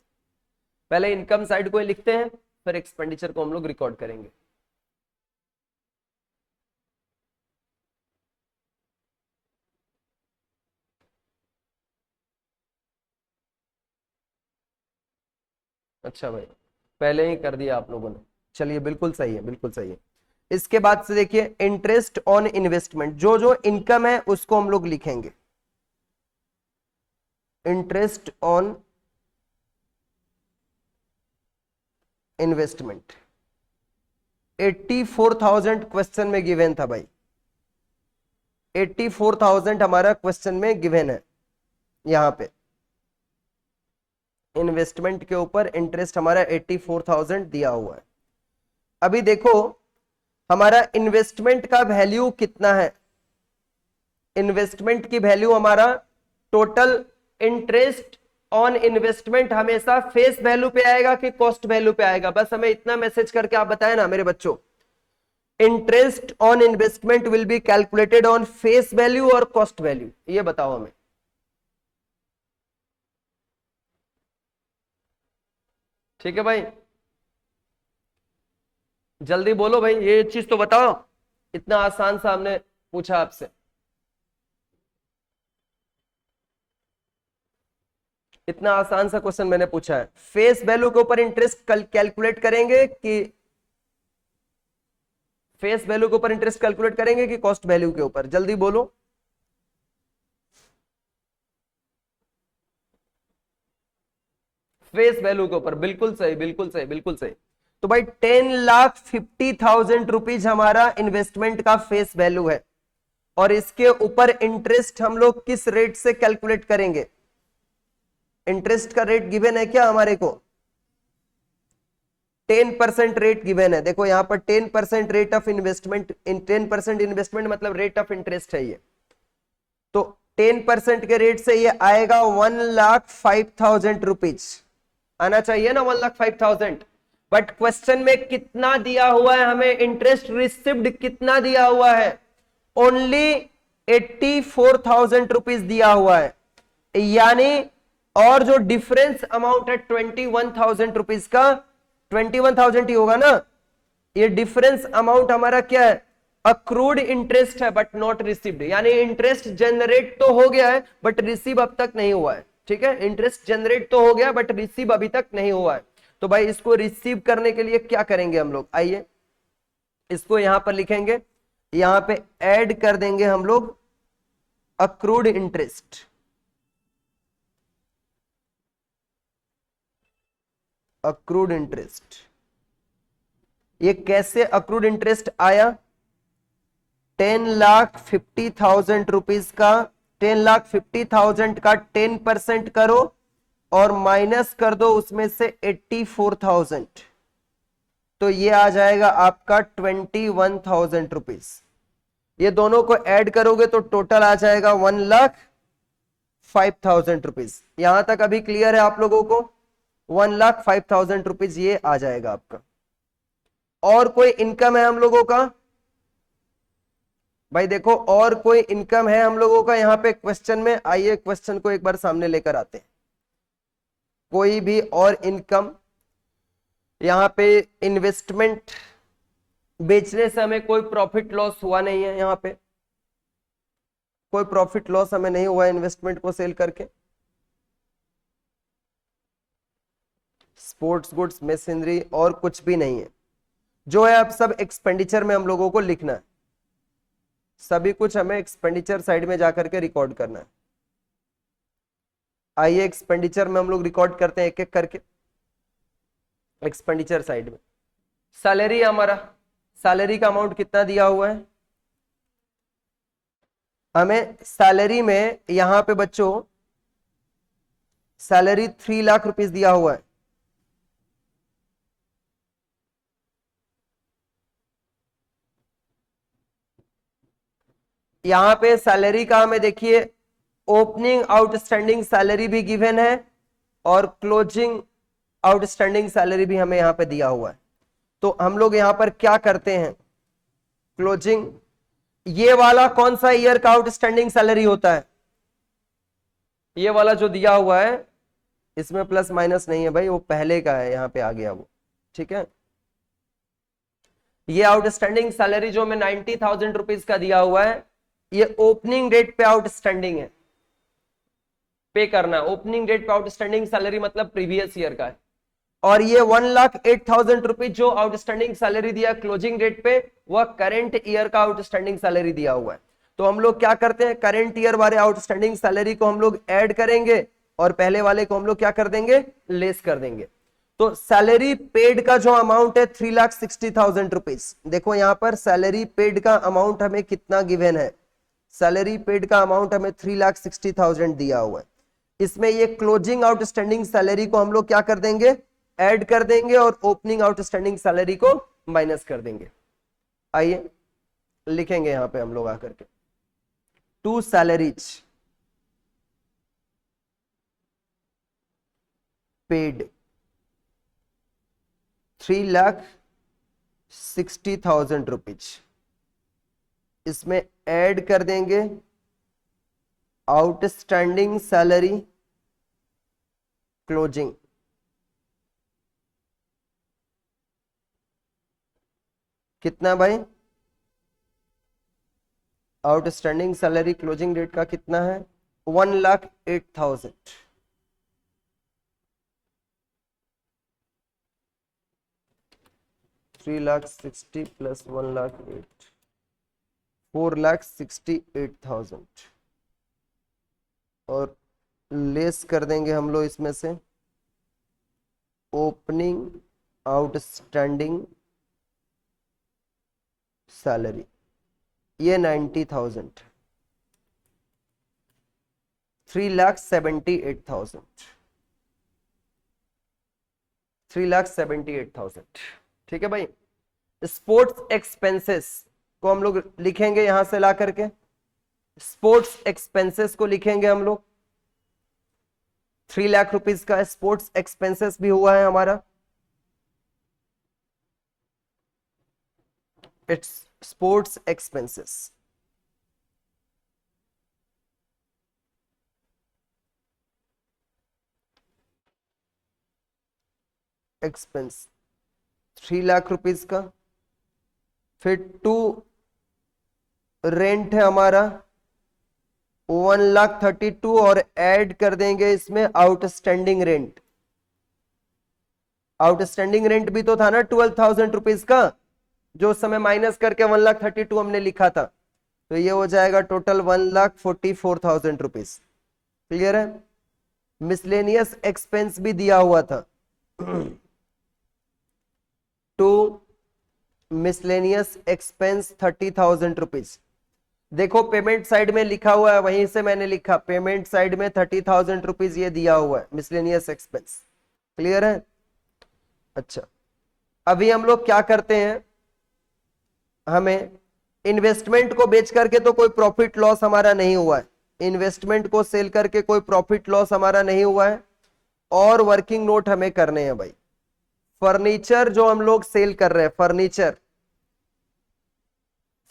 S1: पहले इनकम साइड को लिखते हैं, फिर एक्सपेंडिचर को हम लोग रिकॉर्ड करेंगे। अच्छा भाई, पहले ही कर दिया आप लोगों ने। चलिए बिल्कुल सही है, बिल्कुल सही है। इसके बाद से देखिए इंटरेस्ट ऑन इन्वेस्टमेंट, जो जो इनकम है उसको हम लोग लिखेंगे। इंटरेस्ट ऑन इन्वेस्टमेंट 84,000 क्वेश्चन में गिवन था भाई। 84,000 हमारा क्वेश्चन में गिवन है। यहां पे इन्वेस्टमेंट के ऊपर इंटरेस्ट हमारा 84,000 दिया हुआ है। अभी देखो हमारा इन्वेस्टमेंट का वैल्यू कितना है। इन्वेस्टमेंट की वैल्यू हमारा टोटल इंटरेस्ट ऑन इन्वेस्टमेंट हमेशा फेस वैल्यू पे आएगा कि कॉस्ट वैल्यू पे आएगा, बस हमें इतना मैसेज करके आप बताएं ना मेरे बच्चों। Interest on investment will be calculated on face value और कॉस्ट वैल्यू, ये बताओ हमें। ठीक है भाई, जल्दी बोलो भाई, ये चीज तो बताओ। इतना आसान सा हमने पूछा आपसे। इतना आसान सा क्वेश्चन मैंने पूछा है। फेस वैल्यू के ऊपर इंटरेस्ट कैलकुलेट करेंगे कि फेस वैल्यू के ऊपर इंटरेस्ट कैलकुलेट करेंगे कि कॉस्ट वैल्यू के ऊपर, जल्दी बोलो। फेस वैल्यू के ऊपर, बिल्कुल सही, बिल्कुल सही, बिल्कुल सही। तो भाई 10,50,000 रुपीज हमारा इन्वेस्टमेंट का फेस वैल्यू है, और इसके ऊपर इंटरेस्ट हम लोग किस रेट से कैलकुलेट करेंगे? इंटरेस्ट का रेट गिवन है क्या हमारे को? 10% रेट गिवन है। देखो यहां पर 10% rate of investment, in 10% investment मतलब रेट ऑफ इंटरेस्ट है ये। तो 10% के रेट से ये आएगा 1,05,000 रुपीज आना चाहिए ना, 1,05,000। बट क्वेश्चन में कितना दिया हुआ है हमें? इंटरेस्ट रिसिव्ड कितना दिया हुआ है? ओनली 84,000 रुपीज दिया हुआ है, यानी और जो डिफरेंस अमाउंट है 21,000 रुपीज का, 21,000 ही होगा ना, ये डिफरेंस अमाउंट हमारा क्या है? अक्रूड इंटरेस्ट है बट नॉट रिसीव्ड, यानी इंटरेस्ट जनरेट तो हो गया है बट रिसीव अब तक नहीं हुआ है। ठीक है, इंटरेस्ट जनरेट तो हो गया बट रिसीव अभी तक नहीं हुआ है। तो भाई इसको रिसीव करने के लिए क्या करेंगे हम लोग? आइए इसको यहां पर लिखेंगे, यहां पे ऐड कर देंगे हम लोग अक्रूड इंटरेस्ट। अक्रूड इंटरेस्ट, ये कैसे अक्रूड इंटरेस्ट आया? 10,50,000 रुपीज का, 10,50,000 का 10% करो और माइनस कर दो उसमें से 84,000, तो ये आ जाएगा आपका 21,000 रुपीज। ये दोनों को ऐड करोगे तो टोटल आ जाएगा 1,05,000 रुपीज। यहां तक अभी क्लियर है आप लोगों को? 1,05,000 रुपीज ये आ जाएगा आपका। और कोई इनकम है हम लोगों का? भाई देखो और कोई इनकम है हम लोगों का यहाँ पे क्वेश्चन में? आइए क्वेश्चन को एक बार सामने लेकर आते हैं। कोई भी और इनकम यहाँ पे? इन्वेस्टमेंट बेचने से हमें कोई प्रॉफिट लॉस हुआ नहीं है, यहाँ पे कोई प्रॉफिट लॉस हमें नहीं हुआ इन्वेस्टमेंट को सेल करके। स्पोर्ट्स गुड्स, मशीनरी और कुछ भी नहीं है। जो है अब सब एक्सपेंडिचर में हम लोगों को लिखना है, सभी कुछ हमें एक्सपेंडिचर साइड में जाकर के रिकॉर्ड करना है। आइए एक्सपेंडिचर में हम लोग रिकॉर्ड करते हैं एक एक करके। एक्सपेंडिचर साइड में सैलरी, हमारा सैलरी का अमाउंट कितना दिया हुआ है हमें? सैलरी में यहां पे बच्चों सैलरी 3 लाख रुपीस दिया हुआ है। यहां पे सैलरी का हमें देखिए ओपनिंग आउटस्टैंडिंग सैलरी भी गिवन है और क्लोजिंग आउटस्टैंडिंग सैलरी भी हमें यहां पे दिया हुआ है। तो हम लोग यहां पर क्या करते हैं? क्लोजिंग, ये वाला कौन सा ईयर का आउटस्टैंडिंग सैलरी होता है? ये वाला जो दिया हुआ है इसमें प्लस माइनस नहीं है भाई, वो पहले का है, यहां पे आ गया वो। ठीक है, ये आउटस्टैंडिंग सैलरी जो हमें 90,000 रुपीज का दिया हुआ है, ये ओपनिंग डेट पे आउटस्टैंडिंग है, पे करना है। ओपनिंग डेट पे आउटस्टैंडिंग सैलरी मतलब प्रीवियस ईयर का है। और ये 1,08,000 रुपीज जो आउटस्टैंडिंग सैलरी दिया क्लोजिंग डेट पे, वह करंट ईयर का आउटस्टैंडिंग सैलरी दिया हुआ है। तो हम लोग क्या करते हैं? करंट ईयर वाले आउटस्टैंडिंग सैलरी को हम लोग ऐड करेंगे और पहले वाले को हम लोग क्या कर देंगे? लेस कर देंगे। तो सैलरी पेड का जो अमाउंट है 3,60,000 रुपीज। देखो यहां पर सैलरी पेड का अमाउंट हमें कितना गिवन है? सैलरी पेड का अमाउंट हमें 3,60,000 दिया हुआ है। इसमें ये क्लोजिंग आउटस्टैंडिंग सैलरी को हम लोग क्या कर देंगे? ऐड कर देंगे और ओपनिंग आउटस्टैंडिंग सैलरी को माइनस कर देंगे। आइए लिखेंगे यहां पे हम लोग आकर के, टू सैलरीज पेड 3,60,000 रुपीज, इसमें ऐड कर देंगे आउटस्टैंडिंग सैलरी क्लोजिंग। कितना भाई? आउटस्टैंडिंग सैलरी क्लोजिंग डेट का कितना है? 1,08,000। 3,60,000 प्लस 1,08,000, 4,68,000 और लेस कर देंगे हम लोग इसमें से ओपनिंग आउटस्टैंडिंग सैलरी, ये 90,000, 3,78,000, 3,78,000। ठीक है भाई। स्पोर्ट्स एक्सपेंसेस को हम लोग लिखेंगे यहां से ला करके, स्पोर्ट्स एक्सपेंसेस को लिखेंगे हम लोग, 3 लाख रुपीज का स्पोर्ट्स एक्सपेंसेस भी हुआ है हमारा। It's sports expenses, expense 3 lakh rupees का। फिर टू रेंट है हमारा 1,32,000 और ऐड कर देंगे इसमें आउटस्टैंडिंग रेंट। आउटस्टैंडिंग रेंट भी तो था ना 12,000 रुपीज का, जो उस समय माइनस करके 1,32,000 हमने लिखा था, तो ये हो जाएगा टोटल 1,44,000 रुपीज। क्लियर है। मिसलेनियस एक्सपेंस भी दिया हुआ था टू मिसलेनियस एक्सपेंस 30,000 रुपीज। देखो पेमेंट साइड में लिखा हुआ है, वहीं से मैंने लिखा पेमेंट साइड में 30,000 रुपीज ये दिया हुआ है मिसलेनियस एक्सपेंस। क्लियर है। अच्छा, अभी हम लोग क्या करते हैं, हमें इन्वेस्टमेंट को बेच करके तो कोई प्रॉफिट लॉस हमारा नहीं हुआ है, इन्वेस्टमेंट को सेल करके कोई प्रॉफिट लॉस हमारा नहीं हुआ है, और वर्किंग नोट हमें करने हैं भाई। फर्नीचर जो हम लोग सेल कर रहे हैं,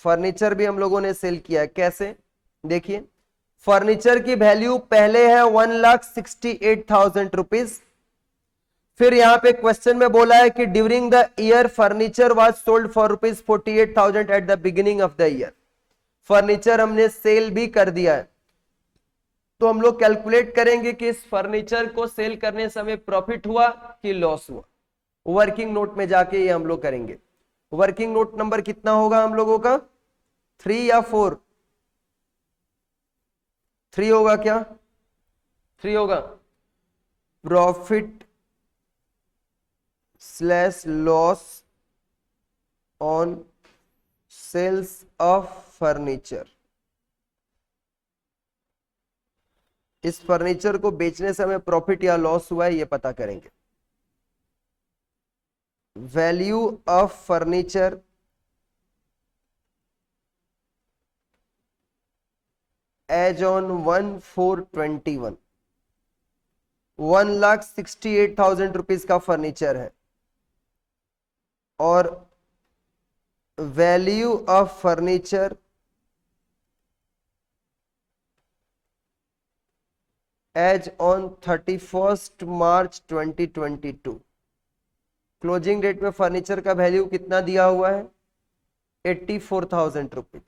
S1: फर्नीचर भी हम लोगों ने सेल किया है। कैसे, देखिए फर्नीचर की वैल्यू पहले है 1,68,000 रुपीज। फिर यहां पे क्वेश्चन में बोला है कि during the year furniture was sold for ₹48,000 at the beginning of the year. Furniture हमने सेल भी कर दिया है, तो हम लोग कैलकुलेट करेंगे कि इस फर्नीचर को सेल करने समय प्रॉफिट हुआ कि लॉस हुआ। वर्किंग नोट में जाके ये हम लोग करेंगे। वर्किंग नोट नंबर कितना होगा हम लोगों का, 3 या 4? 3 होगा क्या? 3 होगा। Profit slash loss on sales of furniture. इस फर्नीचर को बेचने से हमें प्रॉफिट या लॉस हुआ है ये पता करेंगे। Value of furniture as on 1/4/21, 1,68,000 rupees का फर्नीचर है, और value of furniture as on 31 March 2022। Closing date में फर्नीचर का वैल्यू कितना दिया हुआ है, 84,000 रुपीज।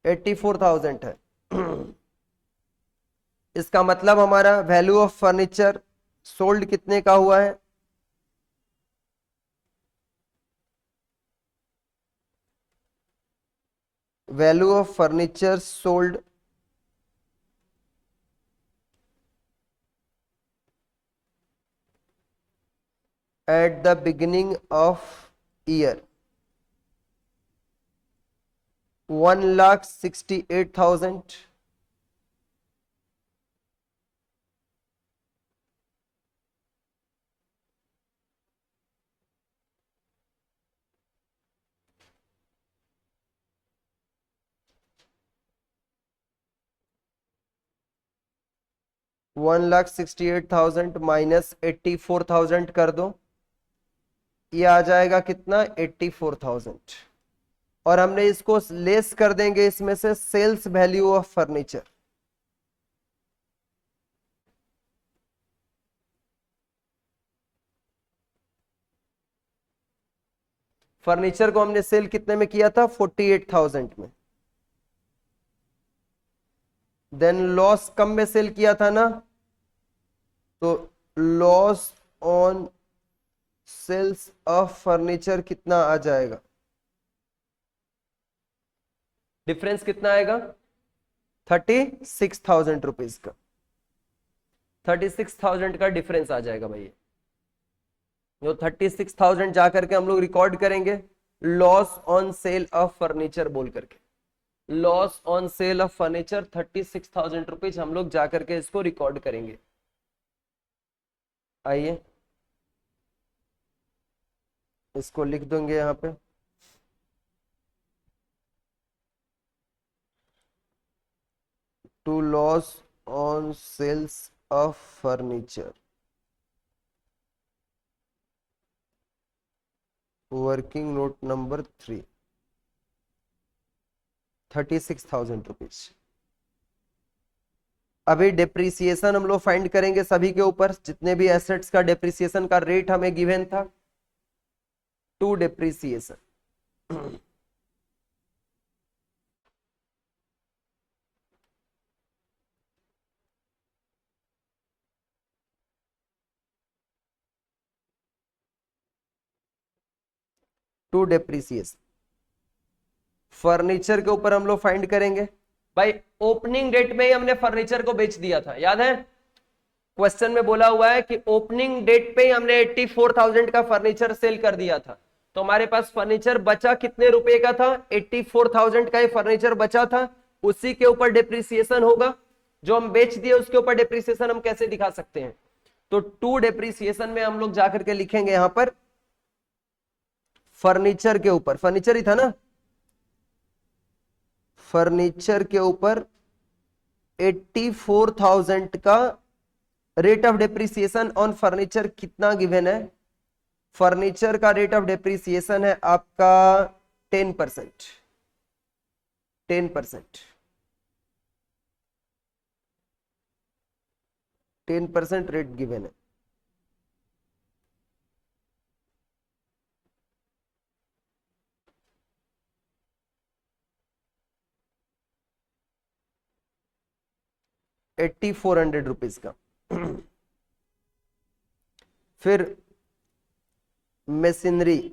S1: 84,000 है। इसका मतलब हमारा वैल्यू ऑफ फर्नीचर सोल्ड कितने का हुआ है, value of furniture sold at the beginning of year 1,68,000 1,68,000 minus 84,000 कर दो, ये आ जाएगा कितना, 84,000। और हमने इसको लेस कर देंगे इसमें से sales value of furniture. Furniture को हमने सेल कितने में किया था, 48,000 में। देन लॉस कम में सेल किया था ना, तो loss on sales of furniture कितना आ जाएगा, डिफरेंस कितना आएगा, 36,000 रुपीज का। 36,000 का डिफरेंस आ जाएगा भाई। जो 36,000 जा करके हम लोग रिकॉर्ड करेंगे loss on sale of furniture बोल करके, loss on sale of furniture 36,000 rupees हम लोग जा करके इसको रिकॉर्ड करेंगे। आइए इसको लिख दूंगे यहां पे, to loss on sales of furniture, working note number 3, 36,000 rupees. अभी डिप्रिसिएशन हम लोग फाइंड करेंगे सभी के ऊपर, जितने भी एसेट्स का डिप्रिसिएशन का रेट हमें गिवन था, to depreciation. To depreciation furniture के ऊपर हम लोग फाइंड करेंगे भाई। ओपनिंग डेट में ही हमने फर्नीचर को बेच दिया था, याद है? क्वेश्चन में बोला हुआ है कि ओपनिंग डेट पे ही हमने 84,000 का फर्नीचर सेल कर दिया था। तो हमारे पास फर्नीचर बचा कितने रुपए का था? 84,000 का ही फर्नीचर बचा था, उसी के ऊपर डिप्रिसिएशन होगा। जो हम बेच दिए उसके ऊपर डिप्रिसिएशन हम कैसे दिखा सकते हैं? तो टू डिप्रिसिएशन में हम लोग जाकर के लिखेंगे यहां पर फर्नीचर के ऊपर, फर्नीचर ही था ना, फर्नीचर के ऊपर 84,000 का rate of depreciation on furniture कितना गिवन है? फर्नीचर का रेट ऑफ डेप्रिसिएशन है आपका 10%, 10%, 10% रेट गिवन है। ₹8,400 का। फिर मशीनरी,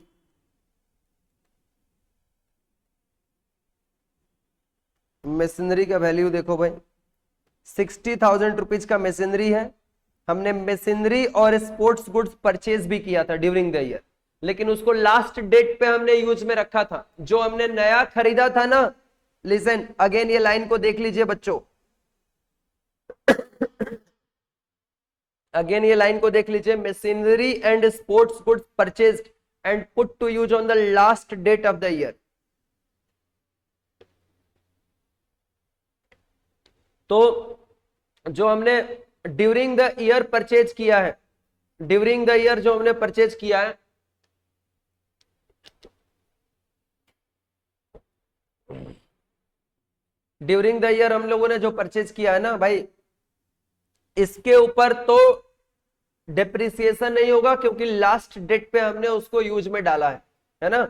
S1: मशीनरी का वैल्यू देखो भाई, 60,000 रुपीज का मशीनरी है। हमने मशीनरी और स्पोर्ट्स गुड्स परचेज भी किया था ड्यूरिंग द ईयर, लेकिन उसको लास्ट डेट पे हमने यूज में रखा था। जो हमने नया खरीदा था ना, लिसन अगेन ये लाइन को देख लीजिए बच्चों, अगेन ये लाइन को देख लीजिए, machinery and sports goods purchased and put to use on the last date of the year. तो जो हमने ड्यूरिंग द ईयर परचेज किया है, ड्यूरिंग द ईयर जो हमने परचेज किया है, ड्यूरिंग द ईयर हम लोगों ने जो परचेज किया है ना भाई, इसके ऊपर तो डेप्रिसिएशन नहीं होगा, क्योंकि लास्ट डेट पे हमने उसको यूज में डाला है ना।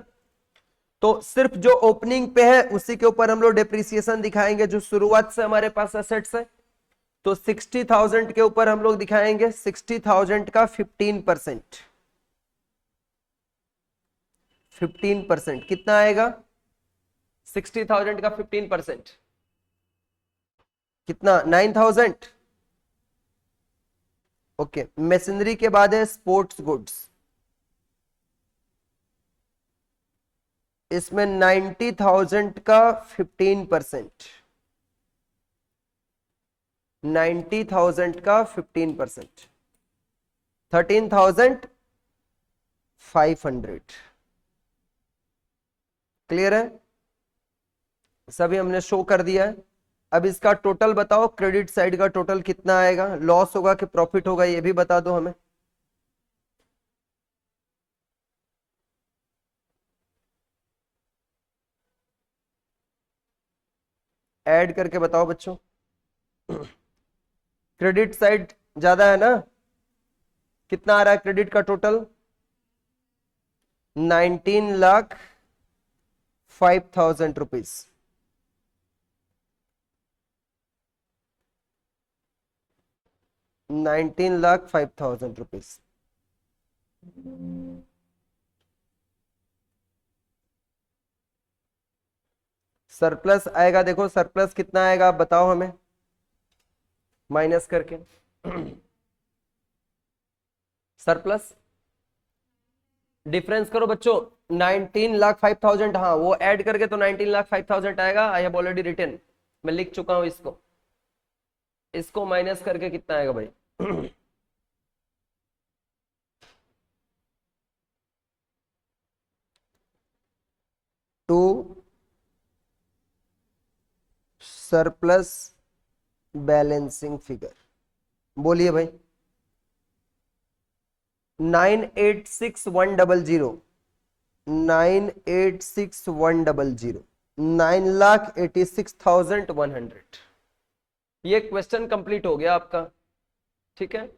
S1: तो सिर्फ जो ओपनिंग पे है उसी के ऊपर हम लोग डेप्रिसिएशन दिखाएंगे, जो शुरुआत से हमारे पास एसेट्स है। तो 60,000 के ऊपर हम लोग दिखाएंगे 60,000 का 15%, 15% कितना आएगा? 60,000 का 15% कितना? 9,000। ओके, मशीनरी के बाद है स्पोर्ट्स गुड्स, इसमें 90,000 का 15%, 90,000 का 15%, 13,500। क्लियर है? सभी हमने शो कर दिया है। अब इसका टोटल बताओ, क्रेडिट साइड का टोटल कितना आएगा? लॉस होगा कि प्रॉफिट होगा, ये भी बता दो हमें। ऐड करके बताओ बच्चों। क्रेडिट साइड ज्यादा है ना, कितना आ रहा है क्रेडिट का टोटल? 19,05,000 रुपीज। 19,05,000 रुपीज। सरप्लस आएगा, देखो सरप्लस कितना आएगा आप बताओ हमें, माइनस करके। सरप्लस डिफरेंस करो बच्चों, 19,05,000, हाँ वो ऐड करके तो 19,05,000 आएगा। आई हैव ऑलरेडी रिटन, मैं लिख चुका हूं इसको। इसको माइनस करके कितना आएगा भाई? 2 सरप्लस बैलेंसिंग फिगर, बोलिए भाई। 9,86,100, 9,86,100, 9,86,100। ये क्वेश्चन कंप्लीट हो गया आपका, ठीक है।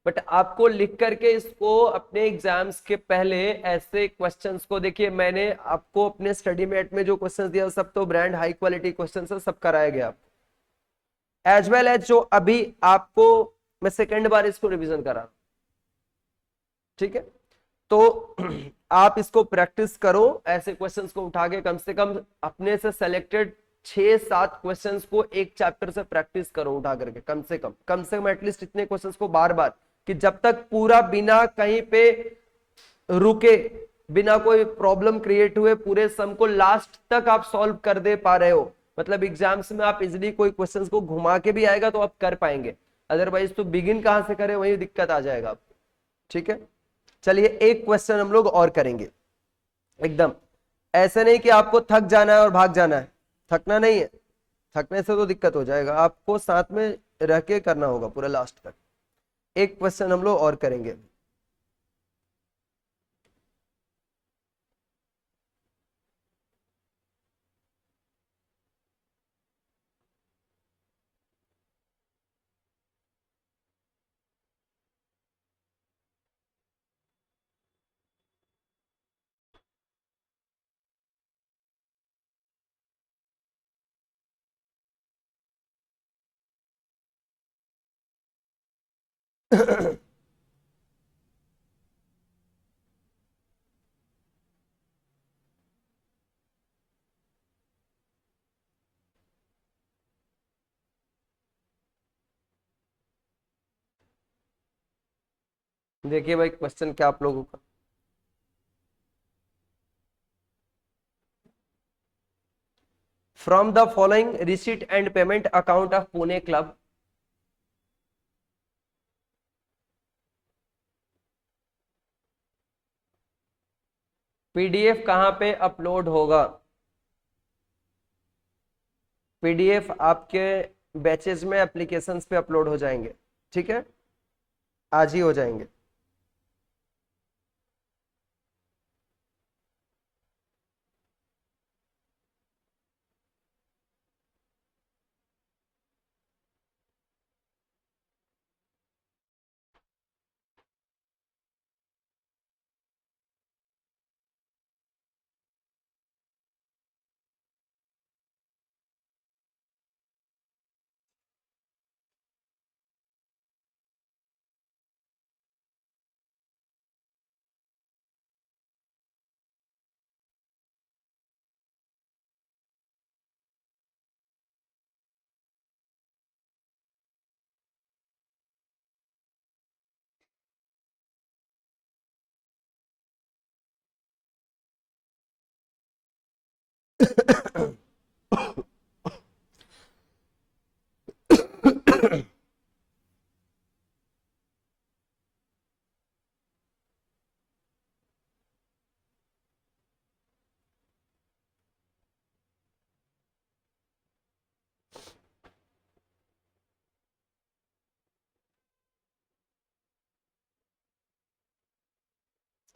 S1: बट आपको लिख करके इसको अपने एग्जाम्स के पहले ऐसे क्वेश्चंस को, देखिए मैंने आपको अपने स्टडी मेट में जो क्वेश्चंस दिया सब तो ब्रांड हाई क्वालिटी क्वेश्चंस है, सब कराया गया एज वेल एज जो अभी आपको मैं सेकेंड बार इसको रिवीजन करा रहा हूं, ठीक है। तो आप इसको प्रैक्टिस करो, ऐसे क्वेश्चंस को उठा के कम से कम अपने से सेलेक्टेड 6-7 क्वेश्चंस को एक चैप्टर से प्रैक्टिस करो उठा करके, कम से कम एटलीस्ट इतने क्वेश्चंस को बार बार, कि जब तक पूरा बिना कहीं पे रुके, बिना कोई प्रॉब्लम क्रिएट हुए पूरे सम को लास्ट तक आप सॉल्व कर दे पा रहे हो। मतलब एग्जाम्स में आप इजिली कोई क्वेश्चंस को घुमा के भी आएगा तो आप कर पाएंगे, अदरवाइज तो बिगिन कहां से करें वही दिक्कत आ जाएगा आपको, ठीक है। चलिए एक क्वेश्चन हम लोग और करेंगे, एकदम ऐसे नहीं कि आपको थक जाना है और भाग जाना है, थकना नहीं है, थकने से तो दिक्कत हो जाएगा, आपको साथ में रह के करना होगा पूरा लास्ट तक। एक क्वेश्चन हम लोग और करेंगे। देखिए भाई क्वेश्चन क्या आप लोगों का, from the following receipt and payment account of Pune club, PDF कहां पे अपलोड होगा? पीडीएफ आपके बैचेस में एप्लीकेशंस पे अपलोड हो जाएंगे, ठीक है, आज ही हो जाएंगे।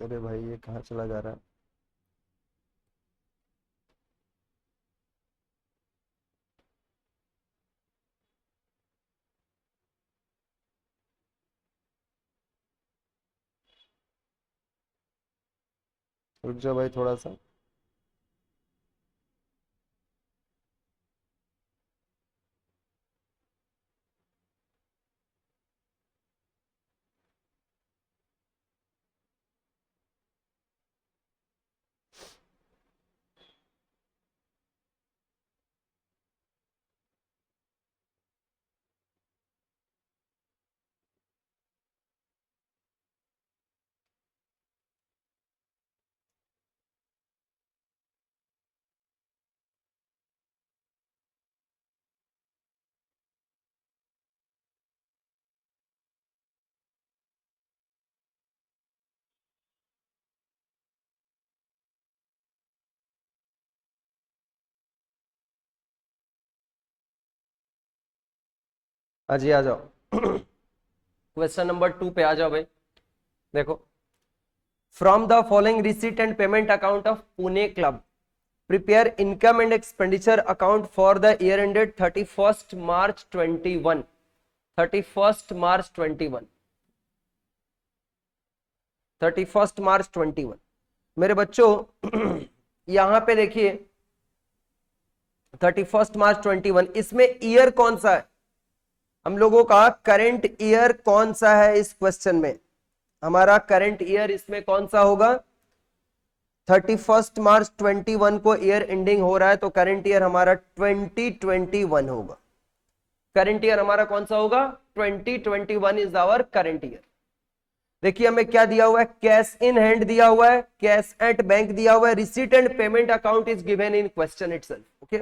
S1: अरे भाई ये कहाँ चला जा रहा है? रुक जाओ भाई थोड़ा सा। अजी आ जाओ। क्वेश्चन नंबर 2 पे आ जाओ भाई। देखो, from the following receipt and payment account of Pune club prepare income and expenditure account for the year ended 31st March 21। 31st March 21। 31st मार्च 21। मेरे बच्चों यहां पे देखिए 31st मार्च 21, इसमें ईयर कौन सा है? हम लोगों का करंट ईयर कौन सा है इस क्वेश्चन में? हमारा करंट ईयर इसमें कौन सा होगा? 31st मार्च 21 को ईयर एंडिंग हो रहा है, तो करंट ईयर हमारा 2021 होगा। करंट ईयर हमारा कौन सा होगा? 2021 इज आवर करंट ईयर। देखिए हमें क्या दिया हुआ है? कैश इन हैंड दिया हुआ है, कैश एट बैंक दिया हुआ है, receipt and payment account is given in question itself. Okay,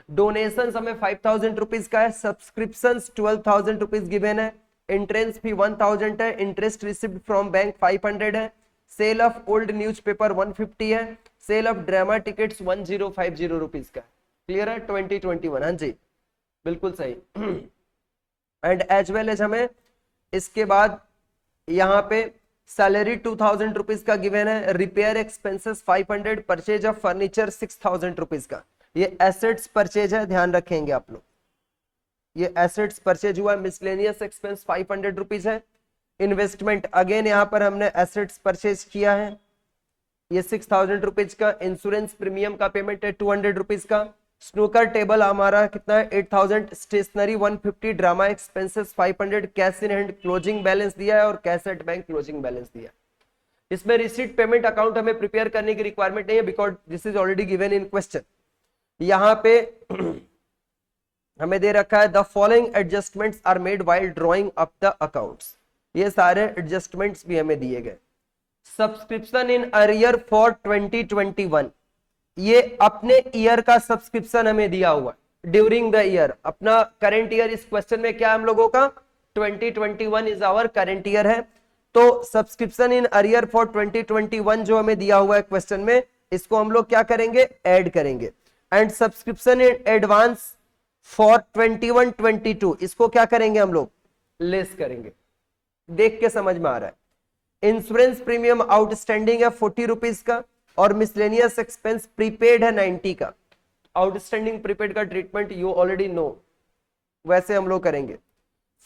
S1: donation हमें 5000 रुपीज का है, सब्सक्रिप्शन 12,000 रुपीज गिवन है, एंट्रेंस फी 1000 है, इंटरेस्ट रिसिव्ड फ्रॉम बैंक 500 है, सेल ऑफ ओल्ड न्यूज़पेपर 150 है, sale of drama tickets 1050 rupees का। क्लियर है? 2021। हाँ जी, बिल्कुल सही। एंड एज वेल एज हमें इसके बाद यहाँ पे सैलरी 2000 रुपीज का गिवन है, repair expenses 500, purchase of furniture 6000 rupees का। ये एसेट्स परचेज है, ध्यान रखेंगे आप लोग, ये एसेट्स परचेज हुआ। मिसलेनियस एक्सपेंस 500 रुपीज है। इन्वेस्टमेंट अगेन यहाँ पर हमने एसेट्स परचेज किया है, ये 6000 रुपीज का। इंश्योरेंस प्रीमियम का पेमेंट है 200 रुपीज का। स्नूकर टेबल हमारा कितना है? 8000। Stationery 150, drama expenses 500, cash in hand closing balance दिया है और cash at bank closing balance दिया है। इसमें रिसीट पेमेंट अकाउंट हमें प्रिपेयर करने की रिक्वायरमेंट नहीं है, because this is already given in question. यहाँ पे हमें दे रखा है the following adjustments are made while drawing up the accounts. ये सारे एडजस्टमेंट्स भी हमें दिए गए। सब्सक्रिप्शन इन अरियर फॉर 2021, ये अपने ईयर का सब्सक्रिप्शन हमें दिया हुआ ड्यूरिंग द ईयर। अपना करंट ईयर इस क्वेश्चन में क्या है हम लोगों का? 2021 इज आवर करंट ईयर है। तो सब्सक्रिप्शन इन अरियर फॉर 2021 जो हमें दिया हुआ है क्वेश्चन में, इसको हम लोग क्या करेंगे? ऐड करेंगे। And subscription in advance for 21-22, इसको क्या करेंगे हम लोग? लेस करेंगे। देख के समझ में आ रहा है। इंश्योरेंस प्रीमियम आउटस्टैंडिंग है 40 रुपीज का, और मिसलेनियस एक्सपेंस प्रीपेड है 90 का। आउटस्टैंडिंग प्रीपेड का ट्रीटमेंट यू ऑलरेडी नो, वैसे हम लोग करेंगे।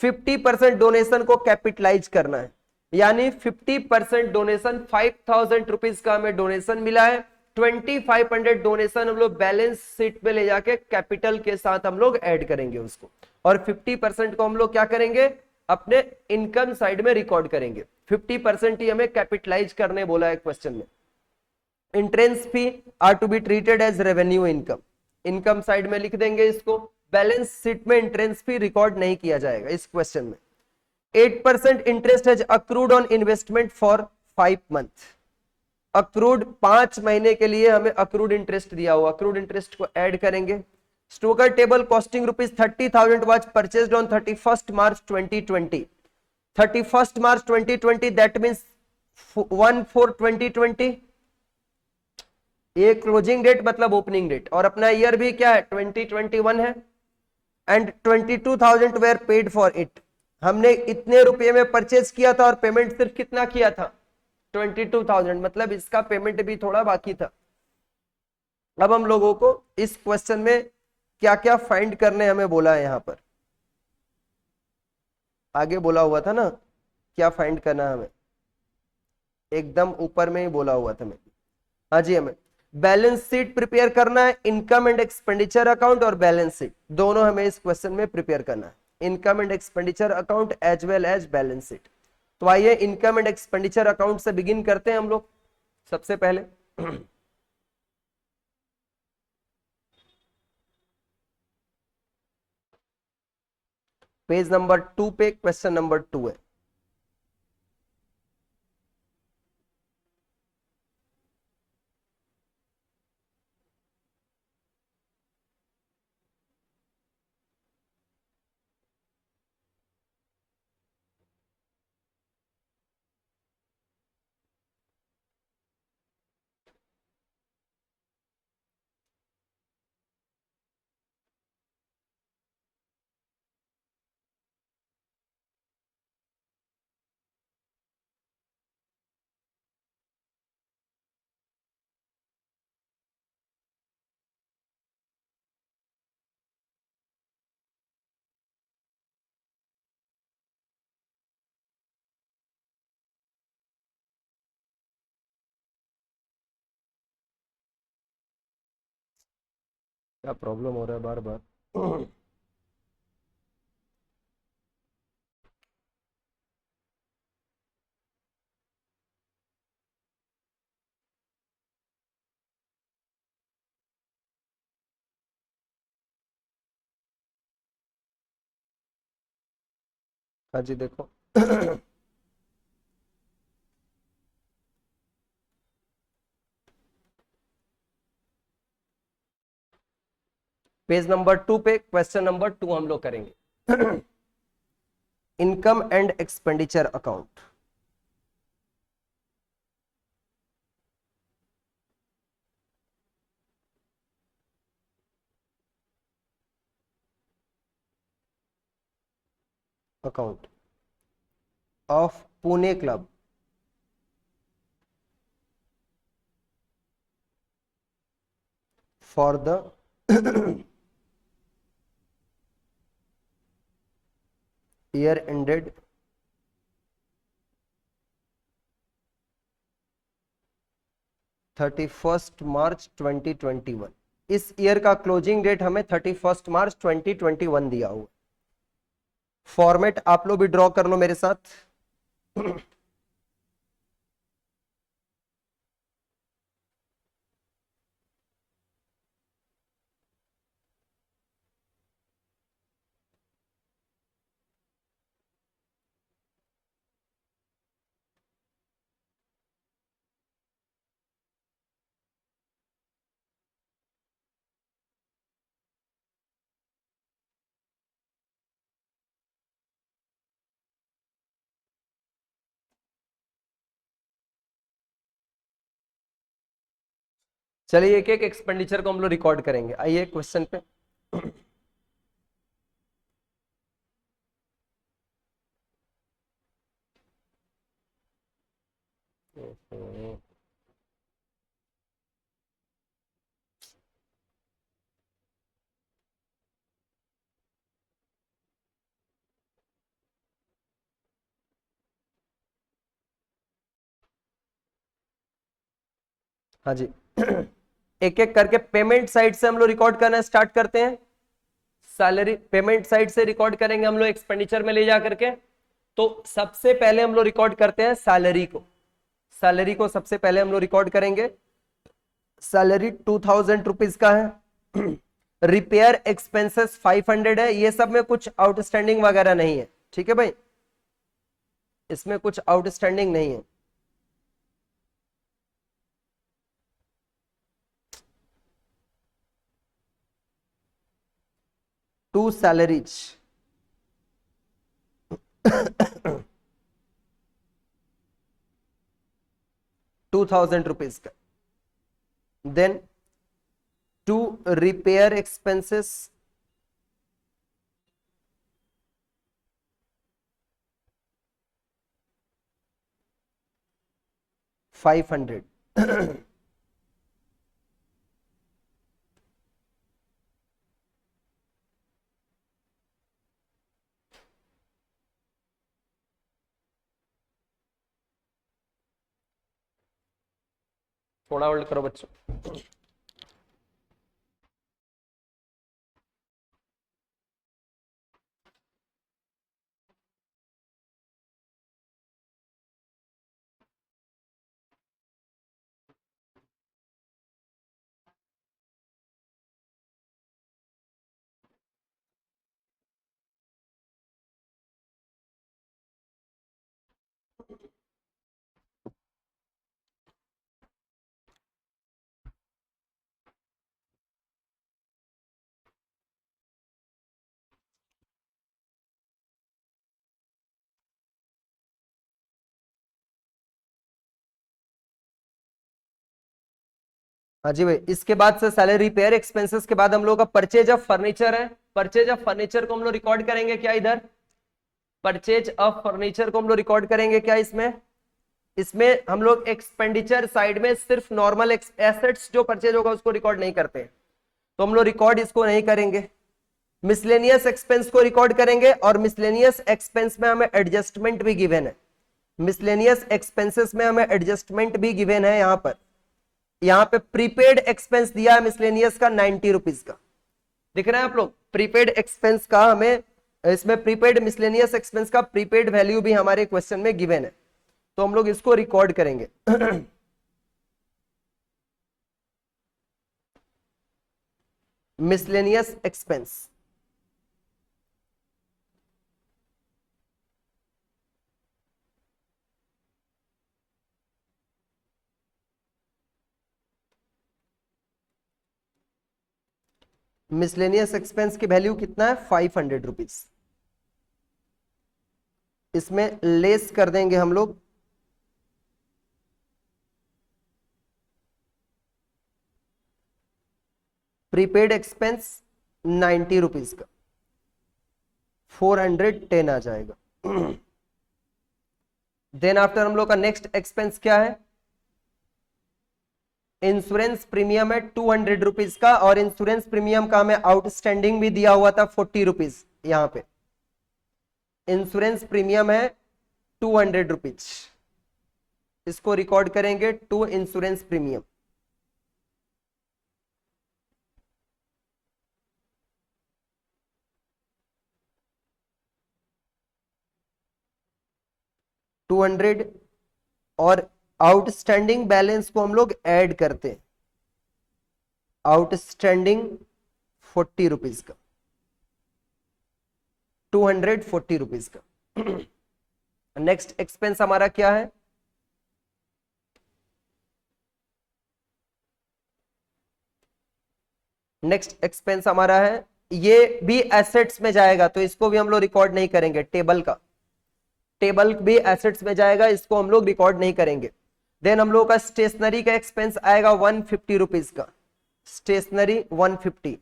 S1: 50% डोनेशन को कैपिटलाइज करना है, यानी 50% डोनेशन 5000 रुपीज का हमें डोनेशन मिला है, 2500 डोनेशन हम लोग बैलेंस शीट पे ले जाके कैपिटल के साथ हम लोग ऐड करेंगे उसको, और 50% को हम लोग क्या करेंगे? अपने इनकम साइड में रिकॉर्ड करेंगे। 50% ही हमें कैपिटलाइज करने बोला है क्वेश्चन में। Entrance fee are to be treated as revenue income, income side में लिख देंगे इसको। बैलेंस शीट में इंट्रेंस फी रिकॉर्ड नहीं किया जाएगा इस क्वेश्चन में। 8% interest has accrued on investment for 5 month. Accrued 5 महीने के लिए हमें अक्रूड इंटरेस्ट दिया हुआ, अक्रूड इंटरेस्ट को ऐड करेंगे। Stoker table costing rupees 30,000 was purchased on 31st March 2020। 31st March 2020 that means 1/4/2020। ये क्लोजिंग डेट मतलब ओपनिंग डेट, और अपना ईयर भी क्या है? 2021 है। And 22,000 were paid for it, हमने इतने रुपए में परचेज किया था और पेमेंट सिर्फ कितना किया था? 22,000, मतलब इसका पेमेंट भी थोड़ा बाकी था। अब हम लोगों को इस क्वेश्चन में क्या क्या फाइंड करने हमें बोला है, यहां पर आगे बोला हुआ था ना क्या फाइंड करना है हमें, एकदम ऊपर में ही बोला हुआ था मैं। हाँ जी, हमें बैलेंस शीट प्रिपेयर करना है, इनकम एंड एक्सपेंडिचर अकाउंट और बैलेंस शीट दोनों हमें इस क्वेश्चन में प्रिपेयर करना है। Income and expenditure account as well as balance sheet. तो आइए इनकम एंड एक्सपेंडिचर अकाउंट से बिगिन करते हैं हम लोग सबसे पहले। पेज नंबर 2 पे क्वेश्चन नंबर 2 है। क्या प्रॉब्लम हो रहा है बार बार? हाँ जी देखो। पेज नंबर 2 पे क्वेश्चन नंबर 2 हम लोग करेंगे। Income and expenditure account. Account of Pune club for the year ended 31 मार्च 2021। इस ईयर का क्लोजिंग डेट हमें 31 मार्च 2021 दिया हुआ। फॉर्मेट आप लोग भी ड्रॉ कर लो मेरे साथ। चलिए एक एक एक्सपेंडिचर को हम लोग रिकॉर्ड करेंगे। आइए क्वेश्चन पे। हाँ जी। एक एक करके पेमेंट साइड से हम लोग रिकॉर्ड करना स्टार्ट करते हैं। सैलरी पेमेंट साइड से रिकॉर्ड करेंगे हम लोग एक्सपेंडिचर में ले जा करके। तो सबसे पहले हम लोग रिकॉर्ड करते हैं सैलरी को। सैलरी को सबसे पहले हम लोग रिकॉर्ड करेंगे। सैलरी 2000 रुपीज का है। रिपेयर एक्सपेंसेस 500 है। ये सब में कुछ आउटस्टैंडिंग वगैरह नहीं है, ठीक है भाई, इसमें कुछ आउटस्टैंडिंग नहीं है। टू सैलरीज 2000 रुपीज का। Then to repair expenses 500। थोड़ा होल्ड करो बच्चों। हाँ जी भाई, इसके बाद से सैलरी रिपेयर एक्सपेंसेस के बाद हम लोग का परचेज ऑफ फर्नीचर है। परचेज ऑफ फर्नीचर को हम लोग रिकॉर्ड करेंगे क्या इधर? परचेज ऑफ फर्नीचर को हम लोग रिकॉर्ड करेंगे क्या इसमें? इसमें हम लोग एक्सपेंडिचर साइड में सिर्फ नॉर्मल एसेट्स जो परचेज होगा उसको रिकॉर्ड नहीं करते, तो हम लोग रिकॉर्ड इसको नहीं करेंगे। मिसलेनियस एक्सपेंस को रिकॉर्ड करेंगे और मिसलेनियस एक्सपेंस में हमें एडजस्टमेंट भी गिवन है। मिसलेनियस एक्सपेंसेस में हमें एडजस्टमेंट भी गिवन है। यहां पे प्रीपेड एक्सपेंस दिया है मिसलेनियस का 90 रुपीज का। दिख रहा है आप लोग? प्रीपेड एक्सपेंस का हमें, इसमें प्रीपेड मिसलेनियस एक्सपेंस का प्रीपेड वैल्यू भी हमारे क्वेश्चन में गिवन है, तो हम लोग इसको रिकॉर्ड करेंगे। मिसलेनियस एक्सपेंस, मिसलेनियस एक्सपेंस की वैल्यू कितना है? 500 रुपीज। इसमें लेस कर देंगे हम लोग प्रीपेड एक्सपेंस 90 रुपीज का, 410 आ जाएगा। देन आफ्टर हम लोग का नेक्स्ट एक्सपेंस क्या है? इंश्योरेंस प्रीमियम है 200 रुपीज का, और इंश्योरेंस प्रीमियम का हमें आउटस्टैंडिंग भी दिया हुआ था 40 रुपीज। यहां पे इंश्योरेंस प्रीमियम है 200 रुपीज, इसको रिकॉर्ड करेंगे टू इंश्योरेंस प्रीमियम। टू 200, और आउटस्टैंडिंग बैलेंस को हम लोग ऐड करते हैं, आउटस्टैंडिंग 40 रुपीज का, 240 रुपीज का। नेक्स्ट एक्सपेंस हमारा क्या है? नेक्स्ट एक्सपेंस हमारा है, ये भी एसेट्स में जाएगा, तो इसको भी हम लोग रिकॉर्ड नहीं करेंगे। टेबल का, टेबल भी एसेट्स में जाएगा, इसको हम लोग रिकॉर्ड नहीं करेंगे। देन हम लोग का स्टेशनरी का एक्सपेंस आएगा 150 रुपीज का, स्टेशनरी 150।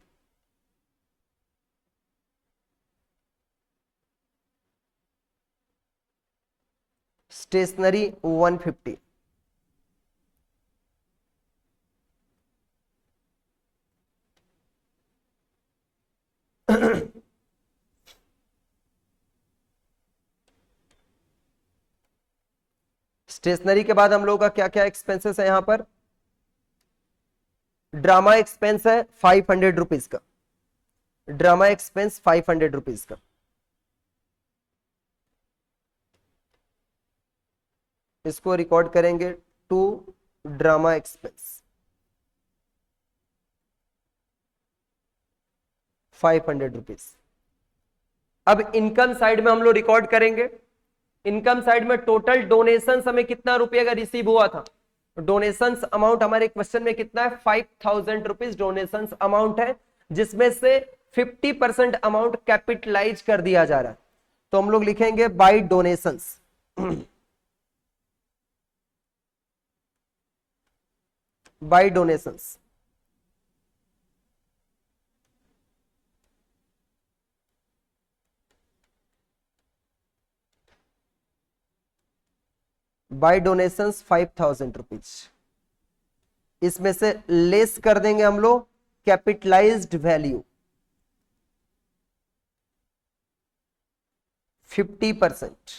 S1: स्टेशनरी 150। स्टेशनरी के बाद हम लोग का क्या क्या एक्सपेंसेस है यहां पर? ड्रामा एक्सपेंस है 500 रुपीज का, ड्रामा एक्सपेंस 500 रुपीज का। इसको रिकॉर्ड करेंगे टू ड्रामा एक्सपेंस 500 रुपीज। अब इनकम साइड में हम लोग रिकॉर्ड करेंगे। इनकम साइड में टोटल डोनेशंस हमें कितना रुपये का रिसीव हुआ था? डोनेशंस अमाउंट हमारे क्वेश्चन में कितना है? 5000 रुपीज डोनेशंस अमाउंट है, जिसमें से 50% अमाउंट कैपिटलाइज कर दिया जा रहा है। तो हम लोग लिखेंगे by donations, by donations. By donations 5000 rupees, इसमें से लेस कर देंगे हम लोग कैपिटलाइज्ड वैल्यू 50%।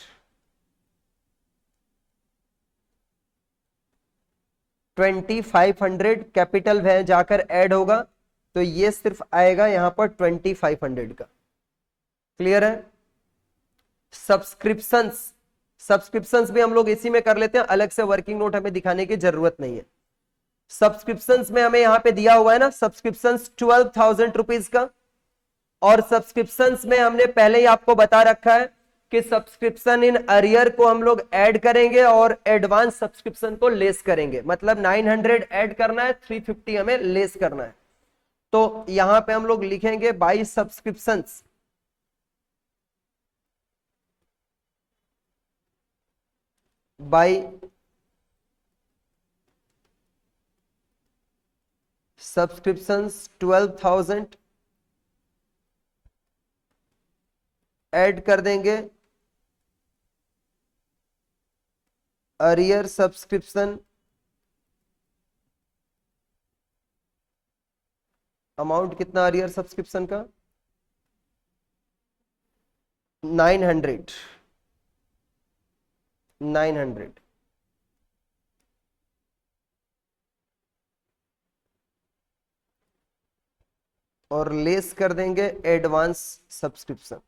S1: 2500 कैपिटल वह जाकर ऐड होगा, तो ये सिर्फ आएगा यहां पर 2500 का। क्लियर है? सब्सक्रिप्शंस, सब्सक्रिप्शंस भी हम लोग इसी में कर लेते हैं, अलग से वर्किंग नोट हमें दिखाने की जरूरत नहीं है। सब्सक्रिप्शंस में हमें यहां पे दिया हुआ है ना, सब्सक्रिप्शंस 12,000 रुपीज का, और सब्सक्रिप्शंस में हमने पहले ही आपको बता रखा है कि सब्सक्रिप्शन इन अरियर को हम लोग ऐड करेंगे और एडवांस सब्सक्रिप्शन को लेस करेंगे। मतलब 900 ऐड करना है, 350 हमें लेस करना है। तो यहां पे हम लोग लिखेंगे by subscriptions, by subscriptions 12,000 add कर देंगे अरियर सब्सक्रिप्शन अमाउंट। कितना अरियर सब्सक्रिप्शन का? 900, 900। और लेस कर देंगे एडवांस सब्सक्रिप्शन।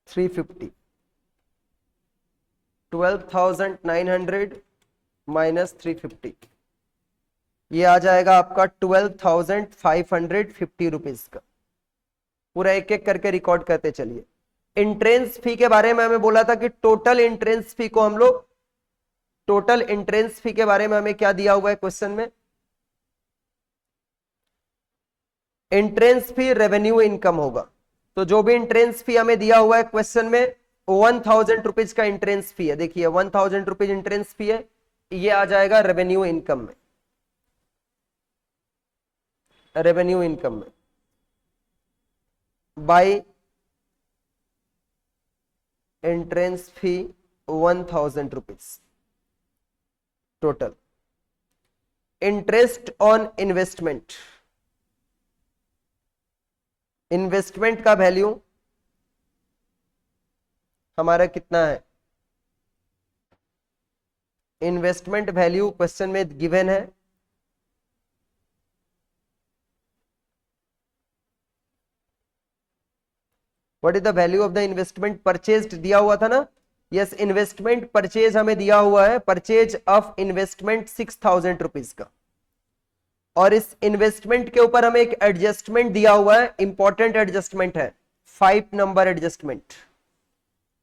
S1: $350, 12,900 माइनस 350, ये आ जाएगा आपका 12,550 रुपीज का। पूरा एक एक करके रिकॉर्ड करते चलिए। एंट्रेंस फी के बारे में हमें बोला था कि टोटल एंट्रेंस फी को हम लोग, टोटल एंट्रेंस फी के बारे में हमें क्या दिया हुआ है क्वेश्चन में, एंट्रेंस फी रेवेन्यू इनकम होगा। तो जो भी एंट्रेंस फी हमें दिया हुआ है क्वेश्चन में 1,000 रुपीज का एंट्रेंस फी है, देखिए 1,000 रुपीज एंट्रेंस फी है, ये आ जाएगा रेवेन्यू इनकम में, रेवेन्यू इनकम में by entrance fee 1,000 rupees total. Interest on investment, investment का वैल्यू हमारा कितना है, इन्वेस्टमेंट वैल्यू क्वेश्चन में गिवन है, what is the value of the investment purchased, दिया हुआ था ना, यस इन्वेस्टमेंट परचेज हमें दिया हुआ है, परचेज ऑफ इन्वेस्टमेंट 6,000 रुपीज का। और इस इन्वेस्टमेंट के ऊपर हमें एक एडजस्टमेंट दिया हुआ है, इंपॉर्टेंट एडजस्टमेंट है, 5 number adjustment.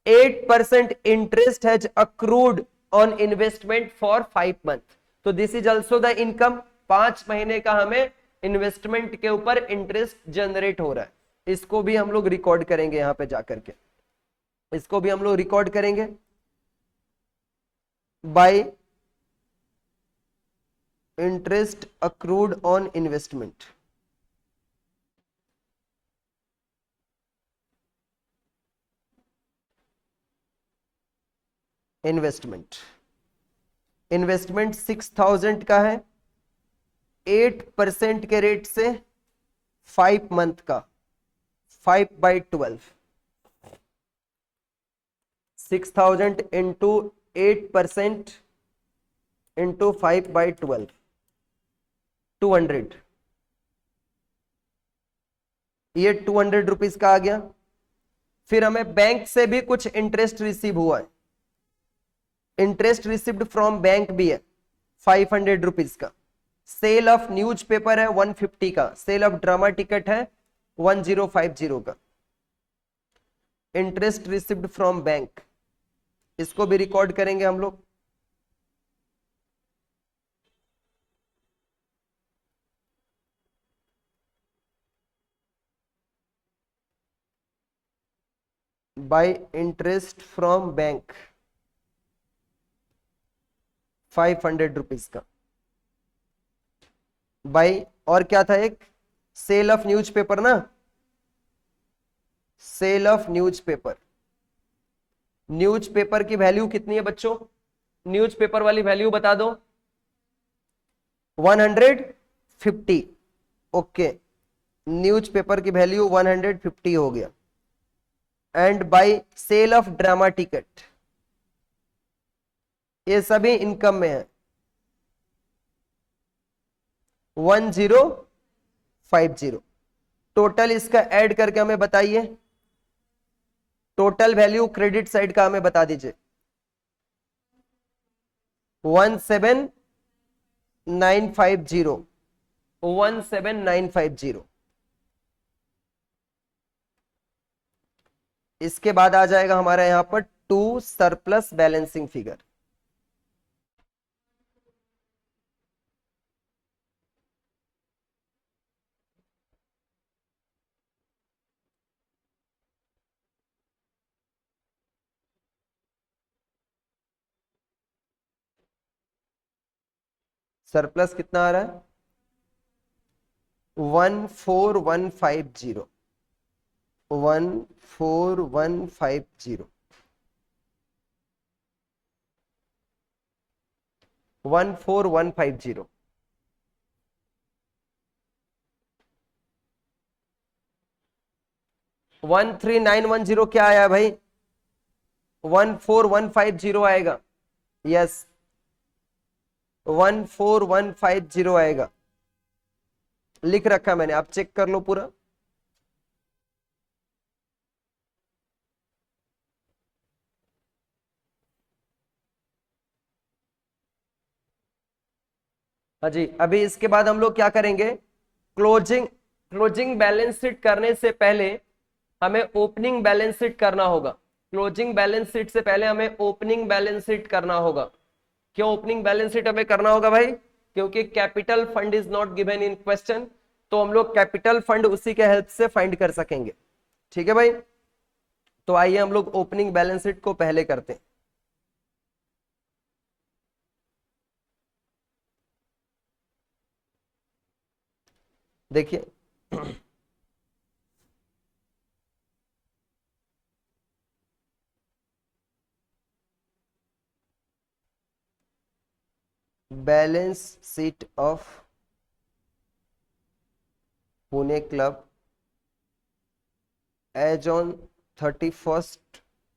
S1: 8% interest has accrued on investment for 5 month, तो this is also the income, 5 महीने का हमें इन्वेस्टमेंट के ऊपर इंटरेस्ट जनरेट हो रहा है। इसको भी हम लोग रिकॉर्ड करेंगे यहां पे जाकर के, इसको भी हम लोग रिकॉर्ड करेंगे bye interest accrued on investment. Investment, investment 6,000 का है, 8% के रेट से 5 मंथ का, 5/12, 6,000 इंटू 8% इंटू 5/12, 200, ये 200 रुपीज का आ गया। फिर हमें बैंक से भी कुछ इंटरेस्ट रिसीव हुआ है, इंटरेस्ट रिसीव्ड फ्रॉम बैंक भी है 500 रुपीज का। सेल ऑफ न्यूज पेपर है 150 का, सेल ऑफ ड्रामा टिकट है 1050 का। इंटरेस्ट रिसीव्ड फ्रॉम बैंक, इसको भी रिकॉर्ड करेंगे हम लोग। Bye interest from bank 500 rupees का, बाय और क्या था एक, सेल ऑफ न्यूज़पेपर ना, सेल ऑफ न्यूज़पेपर। न्यूज़पेपर की वैल्यू कितनी है बच्चों, न्यूज़पेपर वाली वैल्यू बता दो, 150, ओके, न्यूज़पेपर की वैल्यू 150 हो गया। And by sale of drama ticket, ये सभी इनकम में है 1050। टोटल इसका ऐड करके हमें बताइए, टोटल वैल्यू क्रेडिट साइड का हमें बता दीजिए। 17950, 17950। इसके बाद आ जाएगा हमारा यहां पर 2 सरप्लस बैलेंसिंग फिगर। सरप्लस कितना आ रहा है, 14150, 14150, 14150। वन 3910 क्या आया भाई, 14150 आएगा, यस 14150 आएगा, लिख रखा मैंने, आप चेक कर लो पूरा। हाँ जी, अभी इसके बाद हम लोग क्या करेंगे, क्लोजिंग बैलेंस शीट करने से पहले हमें ओपनिंग बैलेंस शीट करना होगा। क्लोजिंग बैलेंस शीट से पहले हमें ओपनिंग बैलेंस शीट करना होगा। क्यों ओपनिंग बैलेंस शीट हमें करना होगा भाई? क्योंकि capital fund is not given in question, तो हम लोग कैपिटल फंड उसी के हेल्प से फाइंड कर सकेंगे। ठीक है भाई, तो आइए हम लोग ओपनिंग बैलेंस शीट को पहले करते हैं। देखिए balance sheet of Pune club as on 31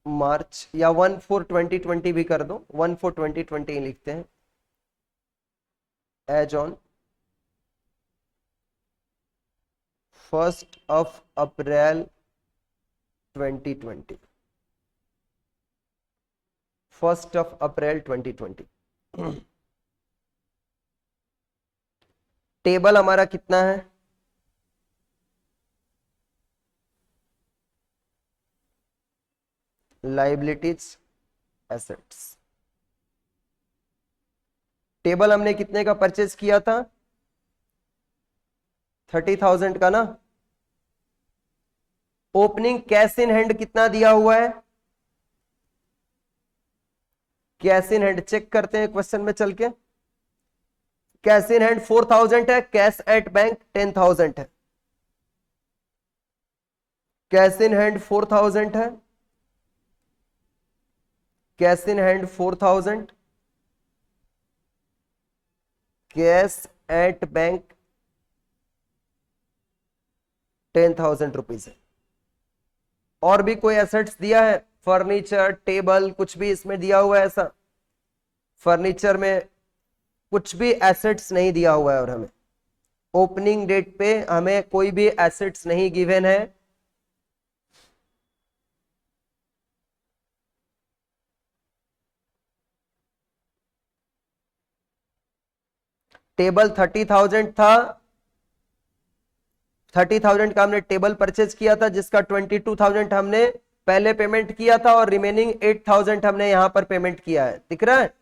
S1: March, या 1/4/2020 भी कर दो, 1/4/2020 लिखते हैं, as on 1 April 2020, 1 April 2020। Table हमारा कितना है, लाइबिलिटीज एसेट्स। टेबल हमने कितने का परचेज किया था, 30,000 का ना। ओपनिंग कैश इन हैंड कितना दिया हुआ है, कैश इन हैंड चेक करते हैं क्वेश्चन में चल के। कैश इन हैंड 4,000 है, कैश एट बैंक 10,000 है। कैश इन हैंड 4,000 है, cash in hand 4,000, cash at bank 10,000 rupees है। और भी कोई एसेट्स दिया है, फर्नीचर, टेबल, कुछ भी इसमें दिया हुआ है ऐसा? फर्नीचर में कुछ भी एसेट्स नहीं दिया हुआ है, और हमें ओपनिंग डेट पे हमें कोई भी एसेट्स नहीं गिवन है। टेबल 30,000 था, 30,000 का हमने टेबल परचेज किया था, जिसका 22,000 हमने पहले पेमेंट किया था, और रिमेनिंग 8,000 हमने यहां पर पेमेंट किया है, दिख रहा है?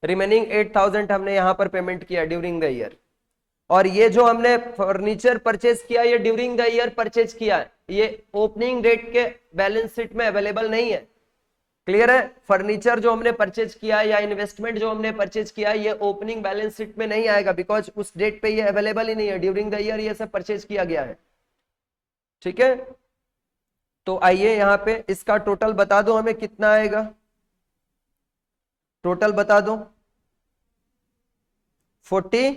S1: रिमेनिंग 8,000 हमने यहां पर पेमेंट किया ड्यूरिंग द ईयर। और ये जो हमने फर्नीचर परचेज किया, ये ड्यूरिंग द ईयर परचेज किया है, ये ओपनिंग डेट के बैलेंस शीट में अवेलेबल नहीं है। क्लियर है? फर्नीचर जो हमने परचेज किया या इन्वेस्टमेंट जो हमने परचेज किया, ये ओपनिंग बैलेंस शीट में नहीं आएगा, बिकॉज उस डेट पे ये अवेलेबल ही नहीं है, ड्यूरिंग द ईयर ये सब परचेज किया गया है। ठीक है, तो आइए यहां पे इसका टोटल बता दो हमें कितना आएगा, टोटल बता दो। 40,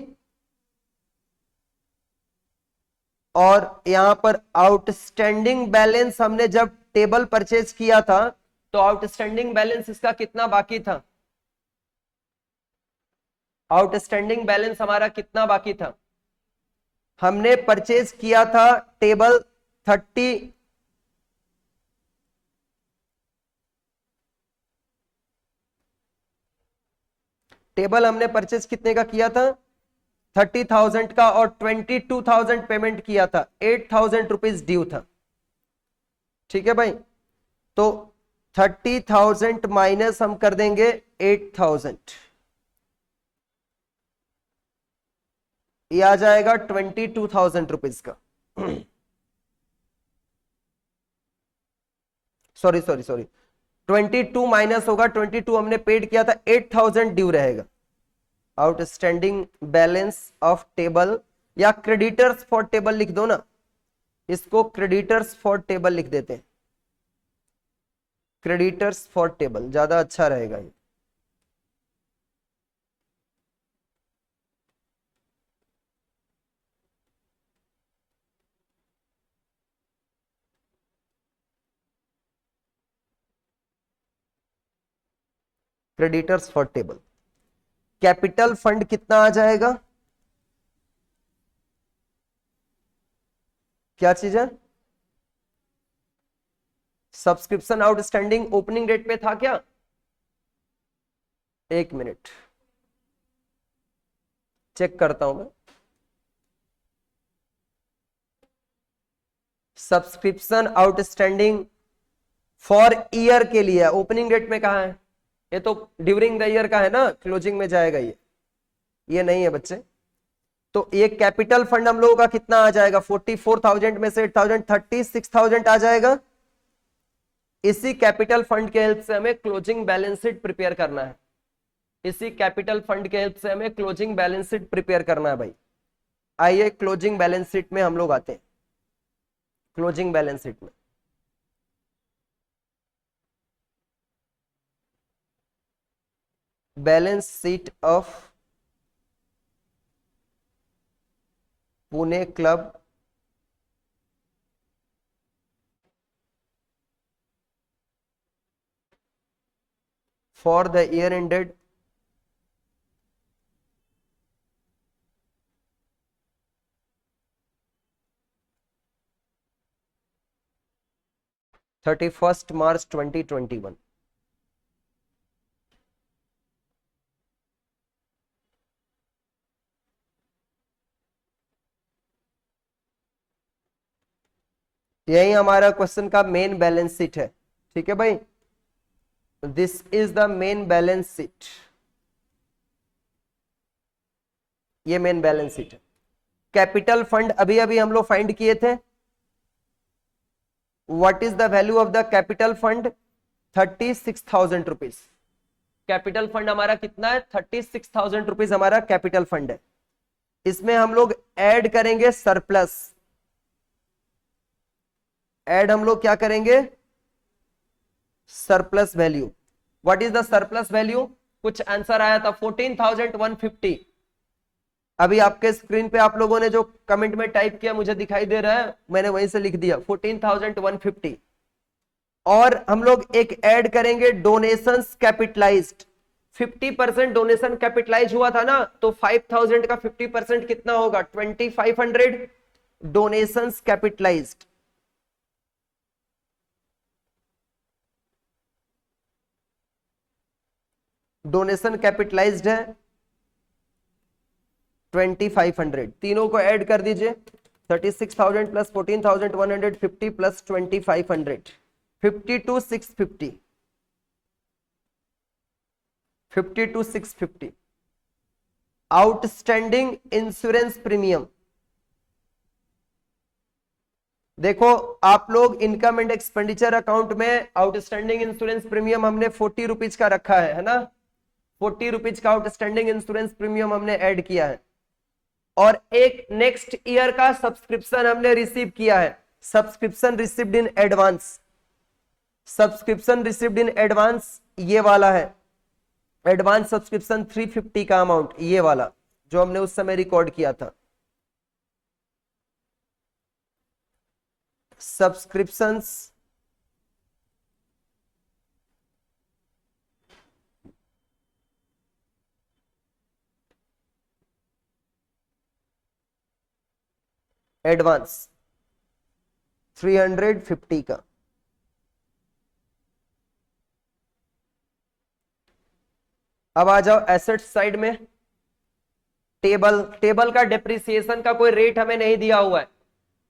S1: और यहां पर आउटस्टैंडिंग बैलेंस हमने जब टेबल परचेज किया था, तो आउटस्टैंडिंग बैलेंस इसका कितना बाकी था, आउटस्टैंडिंग बैलेंस हमारा कितना बाकी था? हमने परचेज किया था टेबल 30, टेबल हमने परचेज कितने का किया था, 30,000 का, और 22,000 पेमेंट किया था, 8,000 रुपीज ड्यू था। ठीक है भाई, तो 30,000 माइनस हम कर देंगे 8,000, ये आ जाएगा 22,000 रुपीज का। सॉरी सॉरी सॉरी, 22 माइनस होगा, 22 हमने पेड किया था, 8,000 ड्यू रहेगा। आउटस्टैंडिंग बैलेंस ऑफ टेबल, या क्रेडिटर्स फॉर टेबल लिख दो ना, इसको क्रेडिटर्स फॉर टेबल लिख देते हैं, क्रेडिटर्स फॉर टेबल ज्यादा अच्छा रहेगा ये। Creditors for table, capital fund कितना आ जाएगा, क्या चीज है, सब्सक्रिप्शन आउटस्टैंडिंग ओपनिंग डेट पे था क्या, एक मिनट चेक करता हूं मैं। सब्सक्रिप्शन आउटस्टैंडिंग फॉर ईयर के लिए ओपनिंग डेट में कहा है, ये तो ड्यूरिंग द ईयर का है ना, क्लोजिंग में जाएगा ये नहीं है बच्चे। तो ये कैपिटल फंड हम लोगों का कितना आ जाएगा, 44,000 में से 8,000 36,000 आ जाएगा। इसी कैपिटल फंड के हेल्प से हमें क्लोजिंग बैलेंस शीट प्रिपेयर करना है, इसी कैपिटल फंड के हेल्प से हमें क्लोजिंग बैलेंस शीट प्रिपेयर करना है भाई। आइए क्लोजिंग बैलेंस शीट में हम लोग आते हैं, क्लोजिंग बैलेंस शीट में balance sheet of Pune club for the year ended 31 मार्च 2021। यही हमारा क्वेश्चन का मेन बैलेंस शीट है, ठीक है भाई, this is the main balance sheet, ये मेन बैलेंस शीट है। कैपिटल फंड अभी अभी हम लोग फाइंड किए थे, what is the value of the capital fund, 36,000 rupees. Capital fund हमारा कितना है, 36,000 रुपीज हमारा कैपिटल फंड है। इसमें हम लोग ऐड करेंगे सरप्लस, ऐड हम लोग क्या करेंगे, surplus value. What is the surplus value, कुछ आंसर आया था 14,150। अभी आपके स्क्रीन पे आप लोगों ने जो कमेंट में टाइप किया मुझे दिखाई दे रहा है, मैंने वहीं से लिख दिया 14,150। और हम लोग एक ऐड करेंगे डोनेशंस कैपिटलाइज्ड, 50% डोनेशन कैपिटलाइज हुआ था ना, तो 5,000 का 50% कितना होगा, 2,500 डोनेशंस कैपिटलाइज्ड। डोनेशन कैपिटलाइज्ड है 2,500, तीनों को ऐड कर दीजिए, 36,000 plus 14,150 plus 2,500, 52,650, 52,650। Outstanding insurance premium, देखो आप लोग इनकम एंड एक्सपेंडिचर अकाउंट में आउटस्टैंडिंग इंश्योरेंस प्रीमियम हमने 40 रुपीज का रखा है ना, 40 रुपीज का आउटस्टैंडिंग इंश्योरेंस प्रीमियम हमने ऐड किया है। और एक नेक्स्ट ईयर का सब्सक्रिप्शन हमने रिसीव किया है, subscription received in advance, subscription received in advance ये वाला है, एडवांस सब्सक्रिप्शन 350 का अमाउंट, ये वाला जो हमने उस समय रिकॉर्ड किया था। सब्सक्रिप्शंस एडवांस 350 का। अब आ जाओ एसेट साइड में, टेबल का डेप्रिसिएशन का कोई रेट हमें नहीं दिया हुआ है,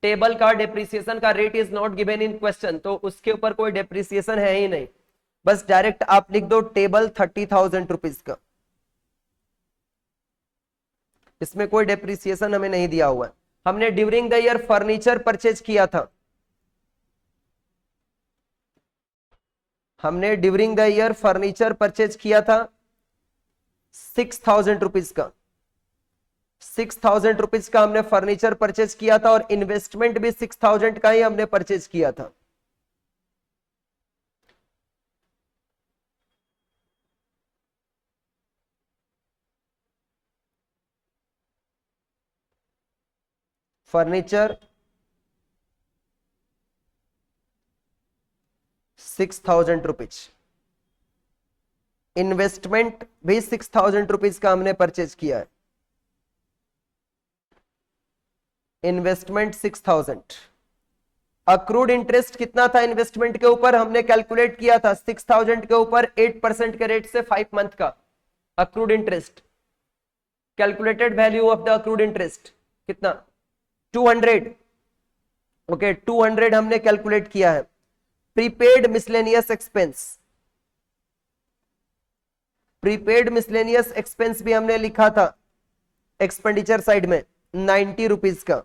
S1: टेबल का डेप्रिसिएशन का rate is not given in question, तो उसके ऊपर कोई डेप्रिसिएशन है ही नहीं, बस डायरेक्ट आप लिख दो टेबल 30,000 रुपीज का, इसमें कोई डेप्रिसिएशन हमें नहीं दिया हुआ है। हमने during the year furniture purchase किया था, हमने during the year furniture purchase किया था 6,000 रुपीज का, 6,000 रुपीज का हमने फर्नीचर परचेज किया था, और इन्वेस्टमेंट भी 6,000 का ही हमने परचेज किया था। फर्नीचर 6,000 रुपीज, इन्वेस्टमेंट भी 6,000 रुपीज का हमने परचेज किया है, इन्वेस्टमेंट 6,000। अक्रूड इंटरेस्ट कितना था इन्वेस्टमेंट के ऊपर, हमने कैलकुलेट किया था 6,000 के ऊपर 8% के रेट से 5 मंथ का accrued interest. Calculated value of the accrued interest कितना, 200। ओके 200 हमने कैलकुलेट किया है। Prepaid miscellaneous expense, prepaid miscellaneous expense भी हमने लिखा था एक्सपेंडिचर साइड में 90 रुपीज का।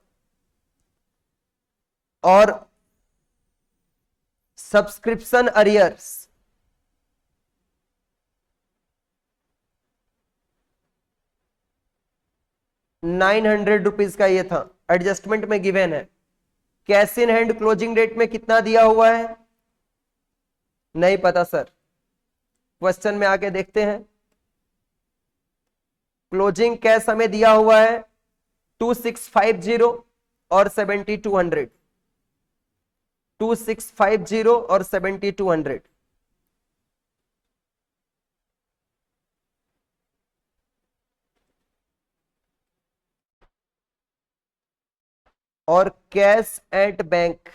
S1: और सब्सक्रिप्शन अरियर्स 900 रुपीज का ये था, एडजस्टमेंट में गिवन है। Cash in hand closing date में कितना दिया हुआ है, नहीं पता सर, क्वेश्चन में आके देखते हैं। क्लोजिंग कैश हमें दिया हुआ है 2650 और 7200, 2650 और 7200। और कैश एट बैंक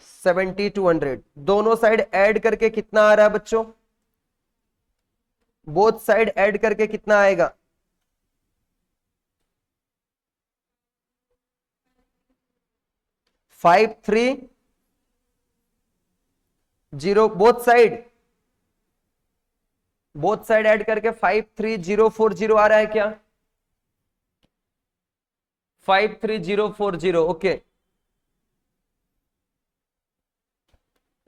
S1: 7200। दोनों साइड ऐड करके कितना आ रहा है बच्चों, बोथ साइड ऐड करके कितना आएगा, 530, बोथ साइड ऐड करके 53040 आ रहा है क्या, 53040। ओके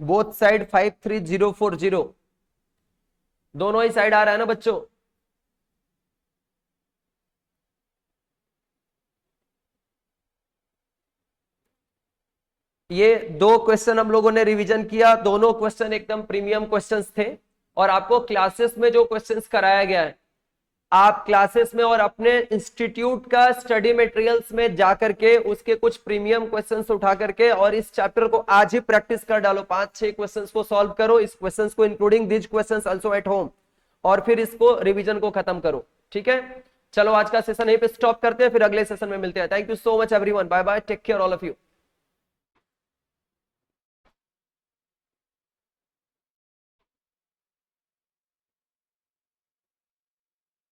S1: बोथ साइड 53040, दोनों ही साइड आ रहा है ना बच्चों। ये दो क्वेश्चन हम लोगों ने रिवीजन किया, दोनों क्वेश्चन एकदम प्रीमियम क्वेश्चंस थे। और आपको क्लासेस में जो क्वेश्चंस कराया गया है, आप क्लासेस में और अपने इंस्टीट्यूट का स्टडी मटेरियल्स में जाकर के उसके कुछ प्रीमियम क्वेश्चंस उठा करके और इस चैप्टर को आज ही प्रैक्टिस कर डालो। 5-6 क्वेश्चंस को सॉल्व करो, इस क्वेश्चंस को including this questions also at home, और फिर इसको रिवीजन को खत्म करो। ठीक है, चलो आज का सेशन यहीं पे स्टॉप करते हैं, फिर अगले सेशन में मिलते हैं। Thank you so much everyone, bye bye, take care all of you.